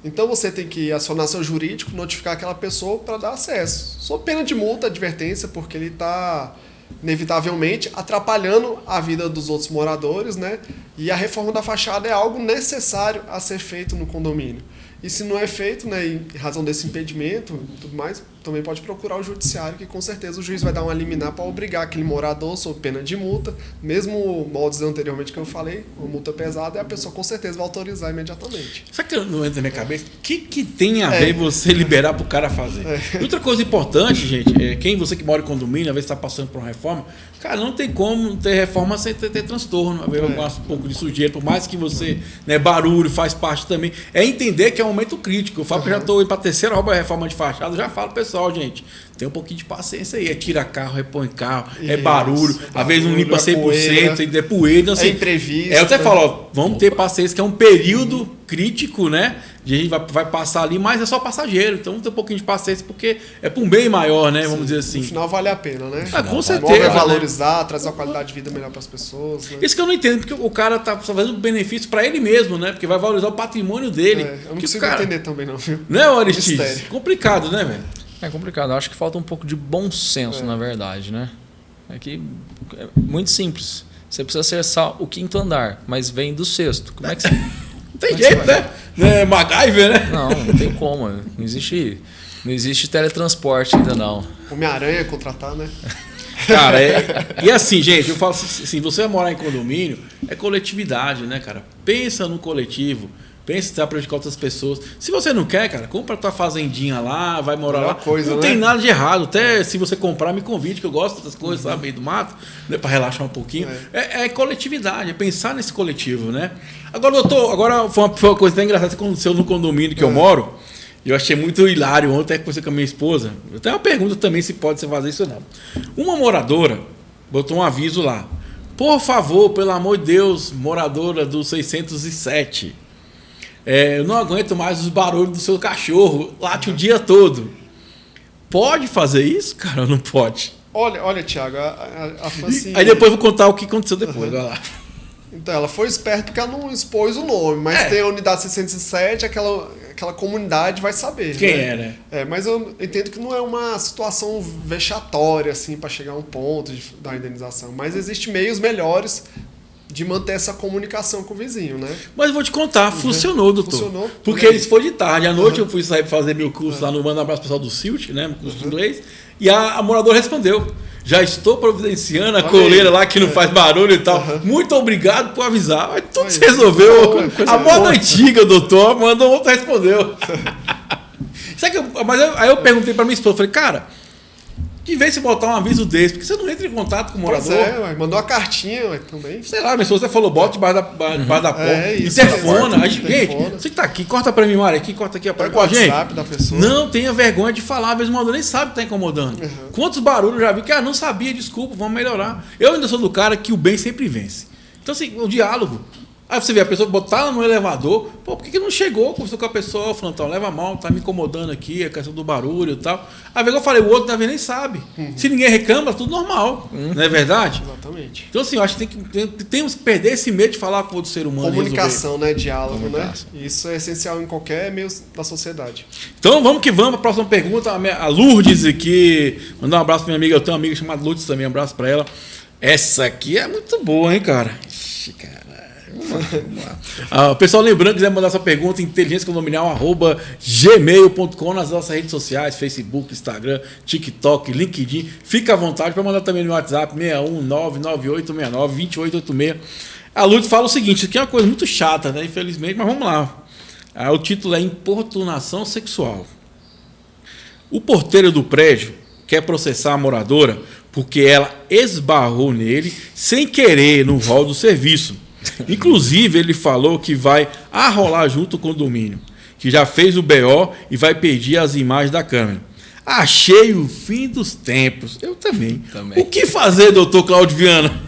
Então, você tem que acionar seu jurídico, notificar aquela pessoa para dar acesso. Sob pena de multa, advertência, porque ele está inevitavelmente atrapalhando a vida dos outros moradores, né? E a reforma da fachada é algo necessário a ser feito no condomínio. E se não é feito, né, em razão desse impedimento e tudo mais, também pode procurar o judiciário, que com certeza o juiz vai dar uma liminar para obrigar aquele morador sob pena de multa, mesmo moldes anteriormente que eu falei, uma multa pesada, e a pessoa com certeza vai autorizar imediatamente. Sabe que não entra na minha cabeça? O que tem a ver você liberar para o cara fazer? Outra coisa importante, gente, você que mora em condomínio, às vezes está passando por uma reforma, cara, não tem como ter reforma sem ter transtorno, às vezes um pouco de sujeira, por mais que você, né, barulho faz parte também, é entender que é um momento crítico. Eu falo que eu já estou indo para a terceira obra reforma de fachada, eu já falo, pessoal, gente, tem um pouquinho de paciência aí. Tira carro, repõe carro, barulho, às vezes não limpa 100%, é poeira. Então, assim, imprevisto. Eu até falo, vamos ter paciência, que é um período crítico, né? A gente vai passar ali, mas é só passageiro. Então, vamos ter um pouquinho de paciência, porque é para um bem maior, né? Vamos dizer assim. No final vale a pena, né? Com certeza. Vai valorizar, trazer uma qualidade de vida melhor para as pessoas. Né? Isso que eu não entendo, porque o cara tá fazendo benefício para ele mesmo, né? Porque vai valorizar o patrimônio dele. Eu não consigo entender também, não, viu? Não é, Aristides? Complicado, né, velho? É complicado. Eu acho que falta um pouco de bom senso, na verdade, né? É muito simples. Você precisa acessar o 5º andar, mas vem do 6º. Como é que você... Não tem jeito, né? É MacGyver, né? Não tem como. Não existe teletransporte ainda, não. Homem-Aranha contratar, né? Cara, e assim, gente, eu falo assim, você vai morar em condomínio, é coletividade, né, cara? Pensa no coletivo. Pensa em estar prejudicar outras pessoas. Se você não quer, cara, compra a tua fazendinha lá, vai morar lá. Não tem nada de errado. Até se você comprar, me convide, que eu gosto dessas coisas, sabe? Meio do mato, né? Para relaxar um pouquinho. É coletividade, é pensar nesse coletivo, né? Agora, doutor, foi uma coisa até engraçada que aconteceu no condomínio que eu moro. Eu achei muito hilário ontem, conversei com a minha esposa. Eu tenho uma pergunta também se pode fazer isso ou não. Uma moradora botou um aviso lá. Por favor, pelo amor de Deus, moradora do 607. Eu não aguento mais os barulhos do seu cachorro, late o dia todo. Pode fazer isso, cara, ou não pode? Olha, Thiago, a Francinha... Aí depois eu vou contar o que aconteceu depois, vai lá. Então, ela foi esperta porque ela não expôs o nome, mas tem a unidade 607, aquela comunidade vai saber. Quem né? Mas eu entendo que não é uma situação vexatória, assim, para chegar a um ponto de dar indenização, mas existem meios melhores de manter essa comunicação com o vizinho, né? Mas eu vou te contar, funcionou, doutor. Funcionou. Porque eles foram de tarde. À noite eu fui sair para fazer meu curso lá no Manda um Abraço Pessoal do Silt, né? Meu curso de inglês. E a moradora respondeu. Já estou providenciando a coleira lá que não faz barulho e tal. Muito obrigado por avisar. Mas tudo se resolveu. A moda antiga, doutor, mandou outro respondeu. Aí eu perguntei para minha esposa, falei, cara, de vez em botar um aviso desse, porque você não entra em contato com o morador. Mandou uma cartinha também. Sei lá, minha esposa falou, bota debaixo da porta. Interfona. Gente, você tá aqui, corta pra mim, Mário, aqui, corta aqui. Pega o WhatsApp da pessoa. Não tenha vergonha de falar, às vezes o morador nem sabe que tá incomodando. Quantos barulhos eu já vi que, não sabia, desculpa, vamos melhorar. Eu ainda sou do cara que o bem sempre vence. Então, assim, o diálogo. Aí você vê a pessoa botar ela no elevador, por que não chegou? Conversou com a pessoa, falando, então, leva mal, tá me incomodando aqui, a questão do barulho e tal. Aí eu falei, o outro nem sabe. Se ninguém reclama, tudo normal. Não é verdade? Exatamente. Então, assim, eu acho que temos que perder esse medo de falar com o outro ser humano. Comunicação, né? Diálogo, né? Isso é essencial em qualquer meio da sociedade. Então, vamos que vamos. A próxima pergunta, a Lourdes aqui. Mandar um abraço pra minha amiga. Eu tenho uma amiga chamada Lourdes também, um abraço pra ela. Essa aqui é muito boa, hein, cara? Ixi, cara. O pessoal lembrando, quiser mandar sua pergunta, inteligenciacondominial@gmail.com, nas nossas redes sociais, Facebook, Instagram, TikTok, LinkedIn. Fica à vontade para mandar também no WhatsApp 61998692886. A Lourdes fala o seguinte, isso aqui é uma coisa muito chata, né? Infelizmente, mas vamos lá. O título é Importunação Sexual. O porteiro do prédio quer processar a moradora porque ela esbarrou nele sem querer no hall do serviço. Inclusive, ele falou que vai arrolar junto o condomínio, que já fez o BO e vai pedir as imagens da câmera. Achei o fim dos tempos. Eu também. O que fazer, doutor Cláudio Viana?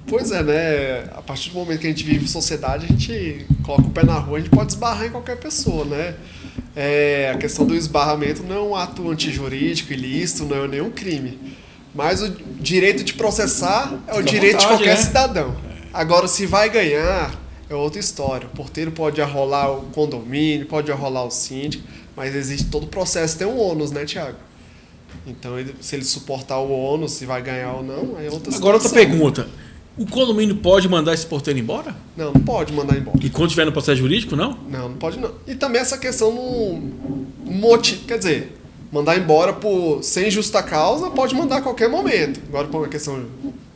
Pois é, né? A partir do momento que a gente vive em sociedade, a gente coloca o pé na rua, a gente pode esbarrar em qualquer pessoa, né? A questão do esbarramento não é um ato antijurídico, ilícito, não é nenhum crime. Mas o direito de processar é o direito de qualquer cidadão. Agora, se vai ganhar, é outra história. O porteiro pode arrolar o condomínio, pode arrolar o síndico, mas existe todo o processo, tem um ônus, né, Thiago? Então, se ele suportar o ônus, se vai ganhar ou não, é outra situação. Agora, outra pergunta. O condomínio pode mandar esse porteiro embora? Não, não pode mandar embora. E quando estiver no processo jurídico, não? Não, não pode não. E também essa questão no motivo, quer dizer, mandar embora sem justa causa, pode mandar a qualquer momento. Agora, por uma questão,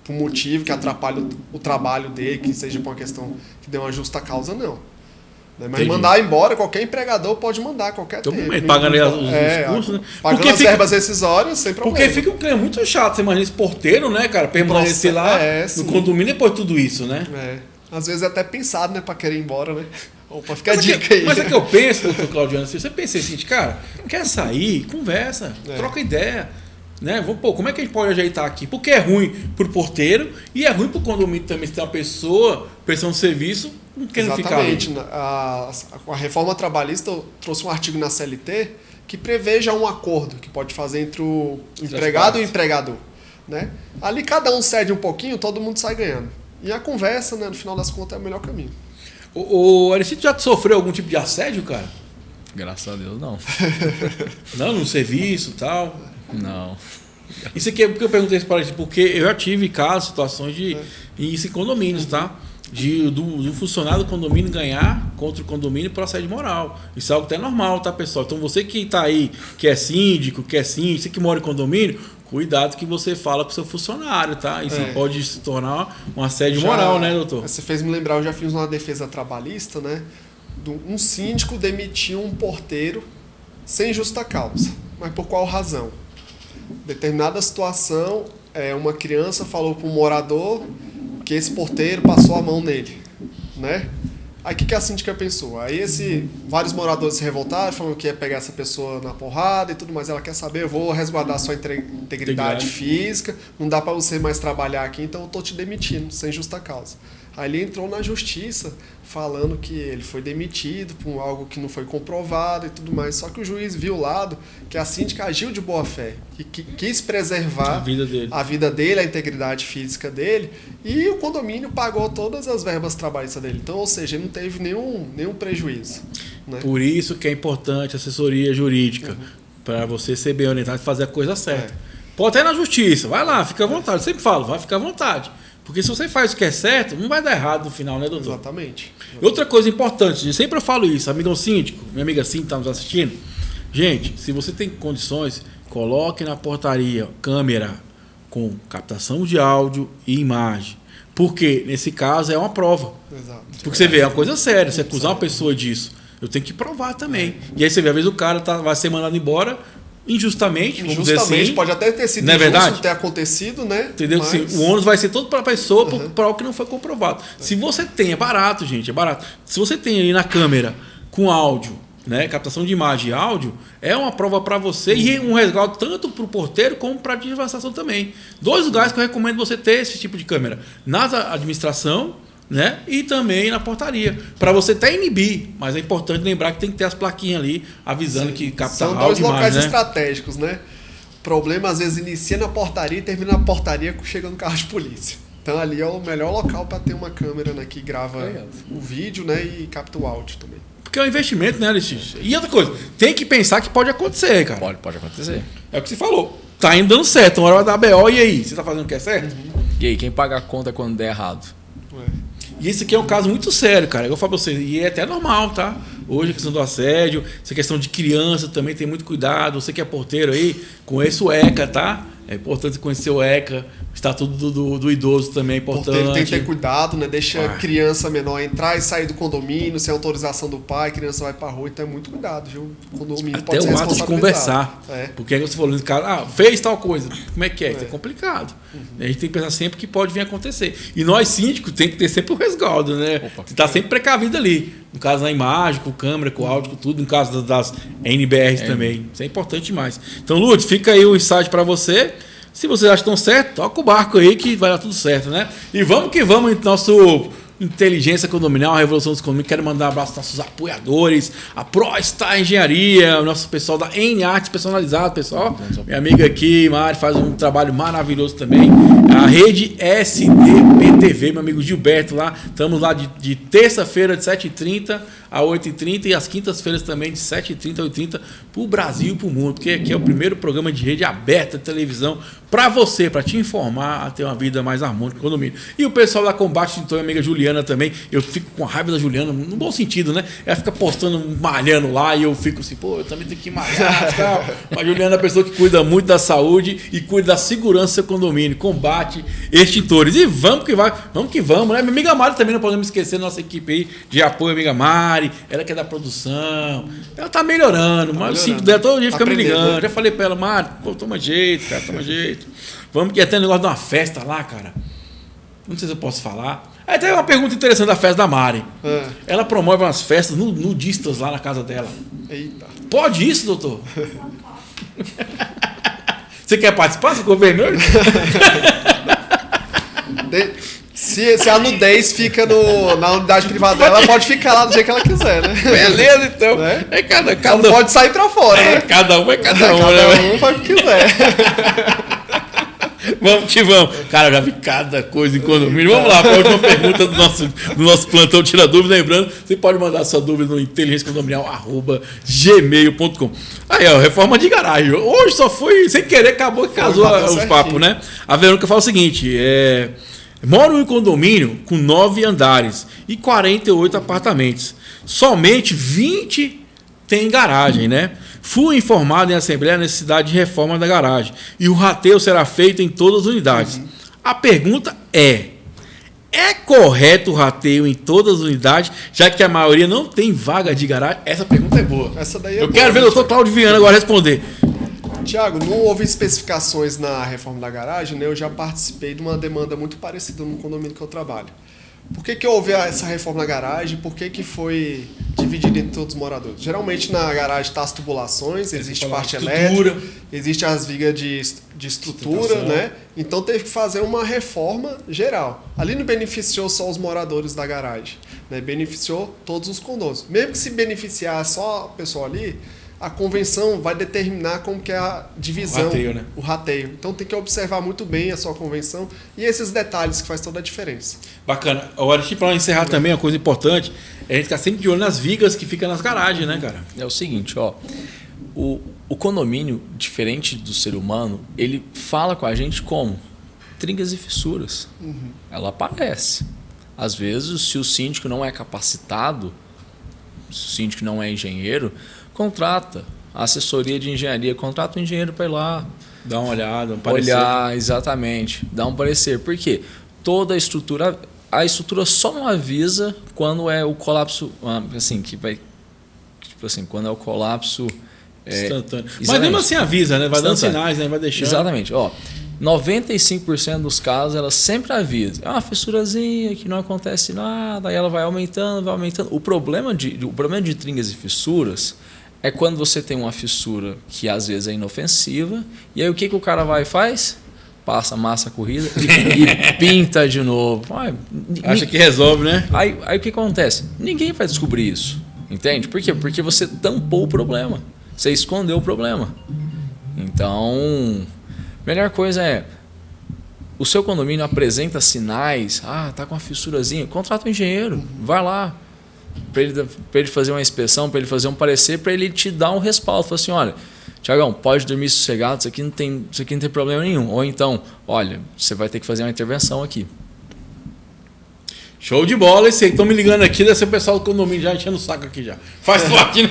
por um motivo que atrapalhe o trabalho dele, que seja por uma questão que dê uma justa causa, não. Mas entendi. Mandar embora, qualquer empregador pode mandar, qualquer tempo. Pagando os custos, né? Pagando as verbas rescisórias, sem problema. Porque fica um clima muito chato, você imagina esse porteiro, né, cara, permanecer lá no condomínio depois de tudo isso, né? Às vezes é até pensado, né, pra querer ir embora, né? Ou pra ficar dica aí. Mas é que eu penso, doutor Claudiano, se você pensa assim, cara, quer sair, conversa, troca ideia. Né? Como é que a gente pode ajeitar aqui? Porque é ruim pro porteiro e é ruim pro condomínio também, se tem uma pessoa prestando serviço não querendo ficar ali. Exatamente. A reforma trabalhista trouxe um artigo na CLT que prevê já um acordo que pode fazer entre o empregado e o empregador. Né? Ali cada um cede um pouquinho, todo mundo sai ganhando. E a conversa, né, no final das contas, é o melhor caminho. O Aricito já sofreu algum tipo de assédio, cara? Graças a Deus, não. Não, no serviço e tal? Não. Isso aqui é porque eu perguntei isso para ele, porque eu já tive casos, situações de isso em condomínios, tá? Do funcionário do condomínio ganhar contra o condomínio por assédio moral. Isso é algo até normal, tá, pessoal? Então você que está aí, que é síndico, você que mora em condomínio, cuidado que você fala com o seu funcionário, tá? Isso pode se tornar um assédio moral, né, doutor? Você fez me lembrar, eu já fiz uma defesa trabalhista, né? Um síndico demitiu um porteiro sem justa causa. Mas por qual razão? Determinada situação, uma criança falou para um morador que esse porteiro passou a mão nele, né? Aí o que a síndica pensou? Aí vários moradores se revoltaram, falaram que ia pegar essa pessoa na porrada e tudo mais. Ela quer saber, eu vou resguardar sua integridade física, não dá para você mais trabalhar aqui, então eu tô te demitindo, sem justa causa. Aí ele entrou na justiça falando que ele foi demitido por algo que não foi comprovado e tudo mais. Só que o juiz viu o lado que a síndica agiu de boa fé, que quis preservar a vida dele, a integridade física dele, e o condomínio pagou todas as verbas trabalhistas dele. Então, ou seja, ele não teve nenhum prejuízo. Né? Por isso que é importante a assessoria jurídica, para você ser bem orientado e fazer a coisa certa. Pode até ir na justiça, vai lá, fica à vontade. Eu sempre falo, vai ficar à vontade. Porque se você faz o que é certo, não vai dar errado no final, né, doutor? Exatamente. Outra coisa importante, sempre eu falo isso, amigão síndico, minha amiga síndica está nos assistindo. Gente, se você tem condições, coloque na portaria câmera com captação de áudio e imagem. Porque, nesse caso, é uma prova. Exato. Porque você vê, é uma coisa séria, você acusar uma pessoa disso, eu tenho que provar também. E aí você vê, às vezes o cara vai ser mandado embora injustamente, vamos dizer assim. Pode até ter sido injusto ter acontecido, né? Entendeu? Mas... Assim, o ônus vai ser todo para a pessoa para algo que não foi comprovado. Se você tem, é barato, gente, é barato. Se você tem ali na câmera com áudio, né, captação de imagem e áudio, é uma prova para você e um resguardo tanto para o porteiro como para a administração também. 2 lugares que eu recomendo você ter esse tipo de câmera. Na administração, né? E também na portaria. Para você até inibir, mas é importante lembrar que tem que ter as plaquinhas ali avisando que capta áudio e imagem. São 2 locais estratégicos, né? O problema às vezes inicia na portaria e termina na portaria chegando no carro de polícia. Então ali é o melhor local para ter uma câmera, né, que grava o vídeo, né, e capta o áudio também. Porque é um investimento, né, Alexis? E outra coisa, tem que pensar que pode acontecer, cara. Pode acontecer. É o que você falou. Tá indo dando certo, uma hora vai dar BO, e aí? Você tá fazendo o que é certo? E aí, quem paga a conta quando der errado? E esse aqui é um caso muito sério, cara. Eu falo pra vocês, e é até normal, tá? Hoje a questão do assédio, essa questão de criança também tem muito cuidado. Você que é porteiro aí, conheça o ECA, tá? É importante conhecer o ECA, o estatuto do idoso também é importante. Porteiro tem que ter cuidado, né? Deixa a criança menor entrar e sair do condomínio sem autorização do pai, a criança vai pra rua, então é muito cuidado, viu? O condomínio até pode ser o ato de conversar. Porque aí você falou, cara, fez tal coisa, como é que é? Isso é complicado. A gente tem que pensar sempre que pode vir a acontecer. E nós, síndicos, tem que ter sempre o resguardo, né? Você tá sempre precavido ali. No caso da imagem, com câmera, com áudio, com tudo. No caso das NBRs também. Isso é importante demais. Então, Lutz, fica aí o insight para você. Se vocês acham que estão certo, toca o barco aí que vai dar tudo certo, né? E vamos que vamos, nosso Inteligência Condominial, a Revolução dos Condomínios. Quero mandar um abraço aos nossos apoiadores, a ProStar Engenharia, o nosso pessoal da N-Artes Personalizado, pessoal. Minha amiga aqui, Mari, faz um trabalho maravilhoso também. A rede SDPTV, meu amigo Gilberto lá. Estamos lá de terça-feira de 7h30 a 8h30 e às quintas-feiras também de 7h30 a 8h30 para o Brasil e para o mundo, porque aqui é o primeiro programa de rede aberta de televisão para você, para te informar a ter uma vida mais harmônica no condomínio. E o pessoal da Combate, então, minha amiga Juliana também, eu fico com a raiva da Juliana, no bom sentido, né? Ela fica postando, malhando lá e eu fico assim, pô, eu também tenho que malhar e tal. A Juliana é a pessoa que cuida muito da saúde e cuida da segurança do seu condomínio, combate extintores. E vamos que vamos, né? Minha amiga Mari também, não podemos esquecer, nossa equipe aí de apoio, amiga Mari, ela que é da produção, ela tá melhorando, mas o cinto dela todo dia fica me ligando. Já falei pra ela, Mari, pô, toma jeito, cara, toma jeito. Vamos que até o negócio de uma festa lá, cara. Não sei se eu posso falar. Aí tem uma pergunta interessante da festa da Mari. Ela promove umas festas nudistas lá na casa dela. Eita. Pode isso, doutor? Você quer participar? Você ficou vermelho? Se a nudez fica na unidade privada dela, ela pode ficar lá do jeito que ela quiser, né? Beleza, então. É cada um pode sair pra fora, né? Cada um, né? Cada um faz o que quiser. Vamos que vamos. Cara, eu já vi cada coisa em condomínio. Vamos lá, para a última pergunta do nosso plantão Tira Dúvida. Lembrando, você pode mandar sua dúvida no inteligenciacondominial@gmail.com. Aí, ó, reforma de garagem. Hoje só foi, sem querer, acabou que casou os papos, né? A Verônica fala o seguinte, moro em condomínio com 9 andares e 48 apartamentos. Somente 20 tem garagem, né? Fui informado em assembleia a necessidade de reforma da garagem e o rateio será feito em todas as unidades. A pergunta é correto o rateio em todas as unidades, já que a maioria não tem vaga de garagem? Essa pergunta é boa. Essa daí é Eu quero ver o doutor Claudio Viana agora responder. Tiago, não houve especificações na reforma da garagem, né? Eu já participei de uma demanda muito parecida no condomínio que eu trabalho. Por que houve essa reforma na garagem? Por que foi dividida entre todos os moradores? Geralmente na garagem está as tubulações, existe parte elétrica, existe as vigas de estrutura, né? Então teve que fazer uma reforma geral. Ali não beneficiou só os moradores da garagem, né? Beneficiou todos os condôminos. Mesmo que se beneficiar só o pessoal ali, a convenção vai determinar como que é a divisão, o rateio. Então tem que observar muito bem a sua convenção e esses detalhes que faz toda a diferença. Bacana. Agora, para encerrar também, uma coisa importante, é a gente ficar sempre de olho nas vigas que ficam nas garagens, né, cara? É o seguinte, ó, o condomínio, diferente do ser humano, ele fala com a gente como? Trincas e fissuras. Ela aparece. Às vezes, se o síndico não é capacitado, se o síndico não é engenheiro, contrata a assessoria de engenharia, contrata um engenheiro para ir lá. Dar uma olhada, um parecer. Olhar, exatamente. Dar um parecer. Por quê? Toda a estrutura só não avisa quando é o colapso, assim, que vai, tipo assim, quando é o colapso instantâneo. Mas mesmo assim avisa, né? Vai dando sinais, né? Vai deixando. Exatamente. Ó, 95% dos casos ela sempre avisa. É uma fissurazinha que não acontece nada, aí ela vai aumentando, vai aumentando. O problema de trincas e fissuras é quando você tem uma fissura que às vezes é inofensiva, e aí o que o cara vai e faz? Passa massa corrida e pinta de novo. Acha que resolve, né? Aí o que acontece? Ninguém vai descobrir isso. Entende? Por quê? Porque você tampou o problema. Você escondeu o problema. Então, a melhor coisa é, o seu condomínio apresenta sinais, tá com uma fissurazinha, contrata um engenheiro, vai lá, para ele fazer uma inspeção, para ele fazer um parecer, para ele te dar um respaldo. Fala assim, olha, Tiagão, pode dormir sossegado, isso aqui não tem problema nenhum. Ou então, olha, você vai ter que fazer uma intervenção aqui. Show de bola, esse aí. Estão me ligando aqui, deve ser o pessoal do condomínio já enchendo o saco aqui já. Faz parte, né?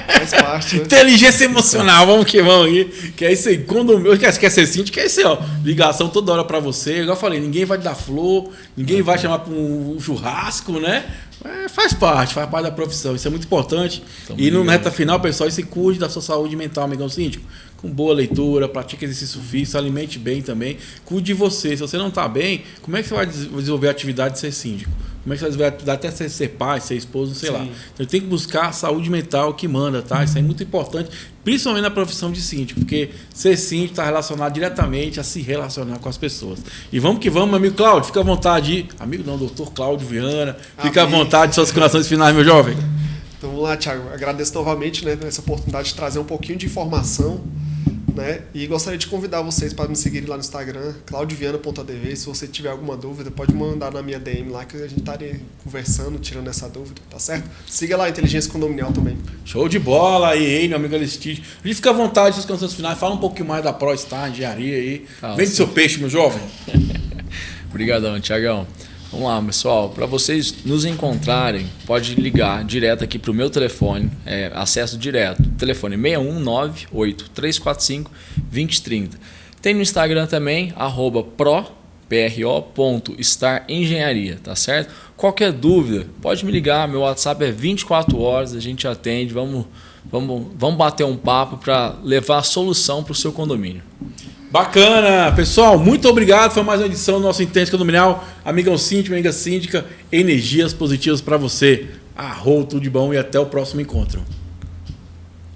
Faz parte, né? Inteligência emocional, vamos que vamos aí. Que é isso aí. Condomínio, quer ser síndico, que é isso aí, ó. Ligação toda hora pra você. Igual eu falei, ninguém vai te dar flor, ninguém vai chamar pra um churrasco, né? Faz parte da profissão. Isso é muito importante. E no reta final, pessoal, se cuide da sua saúde mental, amigão síndico. Com boa leitura, pratique exercício físico, alimente bem também. Cuide de você. Se você não está bem, como é que você vai desenvolver a atividade de ser síndico? Como é que você vai desenvolver até ser pai, ser esposo, sei lá. Então tem que buscar a saúde mental que manda, tá? Isso é muito importante, principalmente na profissão de síndico, porque ser síndico está relacionado diretamente a se relacionar com as pessoas. E vamos que vamos, meu amigo Cláudio, fica à vontade. Amigo não, doutor Cláudio Viana. Fica à vontade, suas corações finais, meu jovem. Então vamos lá, Thiago. Agradeço novamente, né, essa oportunidade de trazer um pouquinho de informação, né? E gostaria de convidar vocês para me seguirem lá no Instagram, claudioviana.adv. Se você tiver alguma dúvida, pode mandar na minha DM lá que a gente estaria conversando, tirando essa dúvida, tá certo? Siga lá a Inteligência Condominial também. Show de bola aí, meu amigo Aristide. A gente fica à vontade das canções finais, fala um pouquinho mais da ProStar, engenharia aí. Vende seu peixe, meu jovem. Obrigadão, Thiagão. Vamos lá, pessoal. Para vocês nos encontrarem, pode ligar direto aqui para o meu telefone, acesso direto. Telefone 61983452030. Tem no Instagram também, @pro.starengenharia, tá certo? Qualquer dúvida, pode me ligar. Meu WhatsApp é 24 horas, a gente atende. Vamos bater um papo para levar a solução para o seu condomínio. Bacana, pessoal, muito obrigado. Foi mais uma edição do nosso Inteligência Condominial. Amigão síndico, amiga síndica, energias positivas para você. Tudo de bom e até o próximo encontro.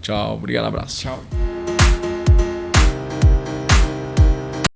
Tchau, obrigado, abraço. Tchau.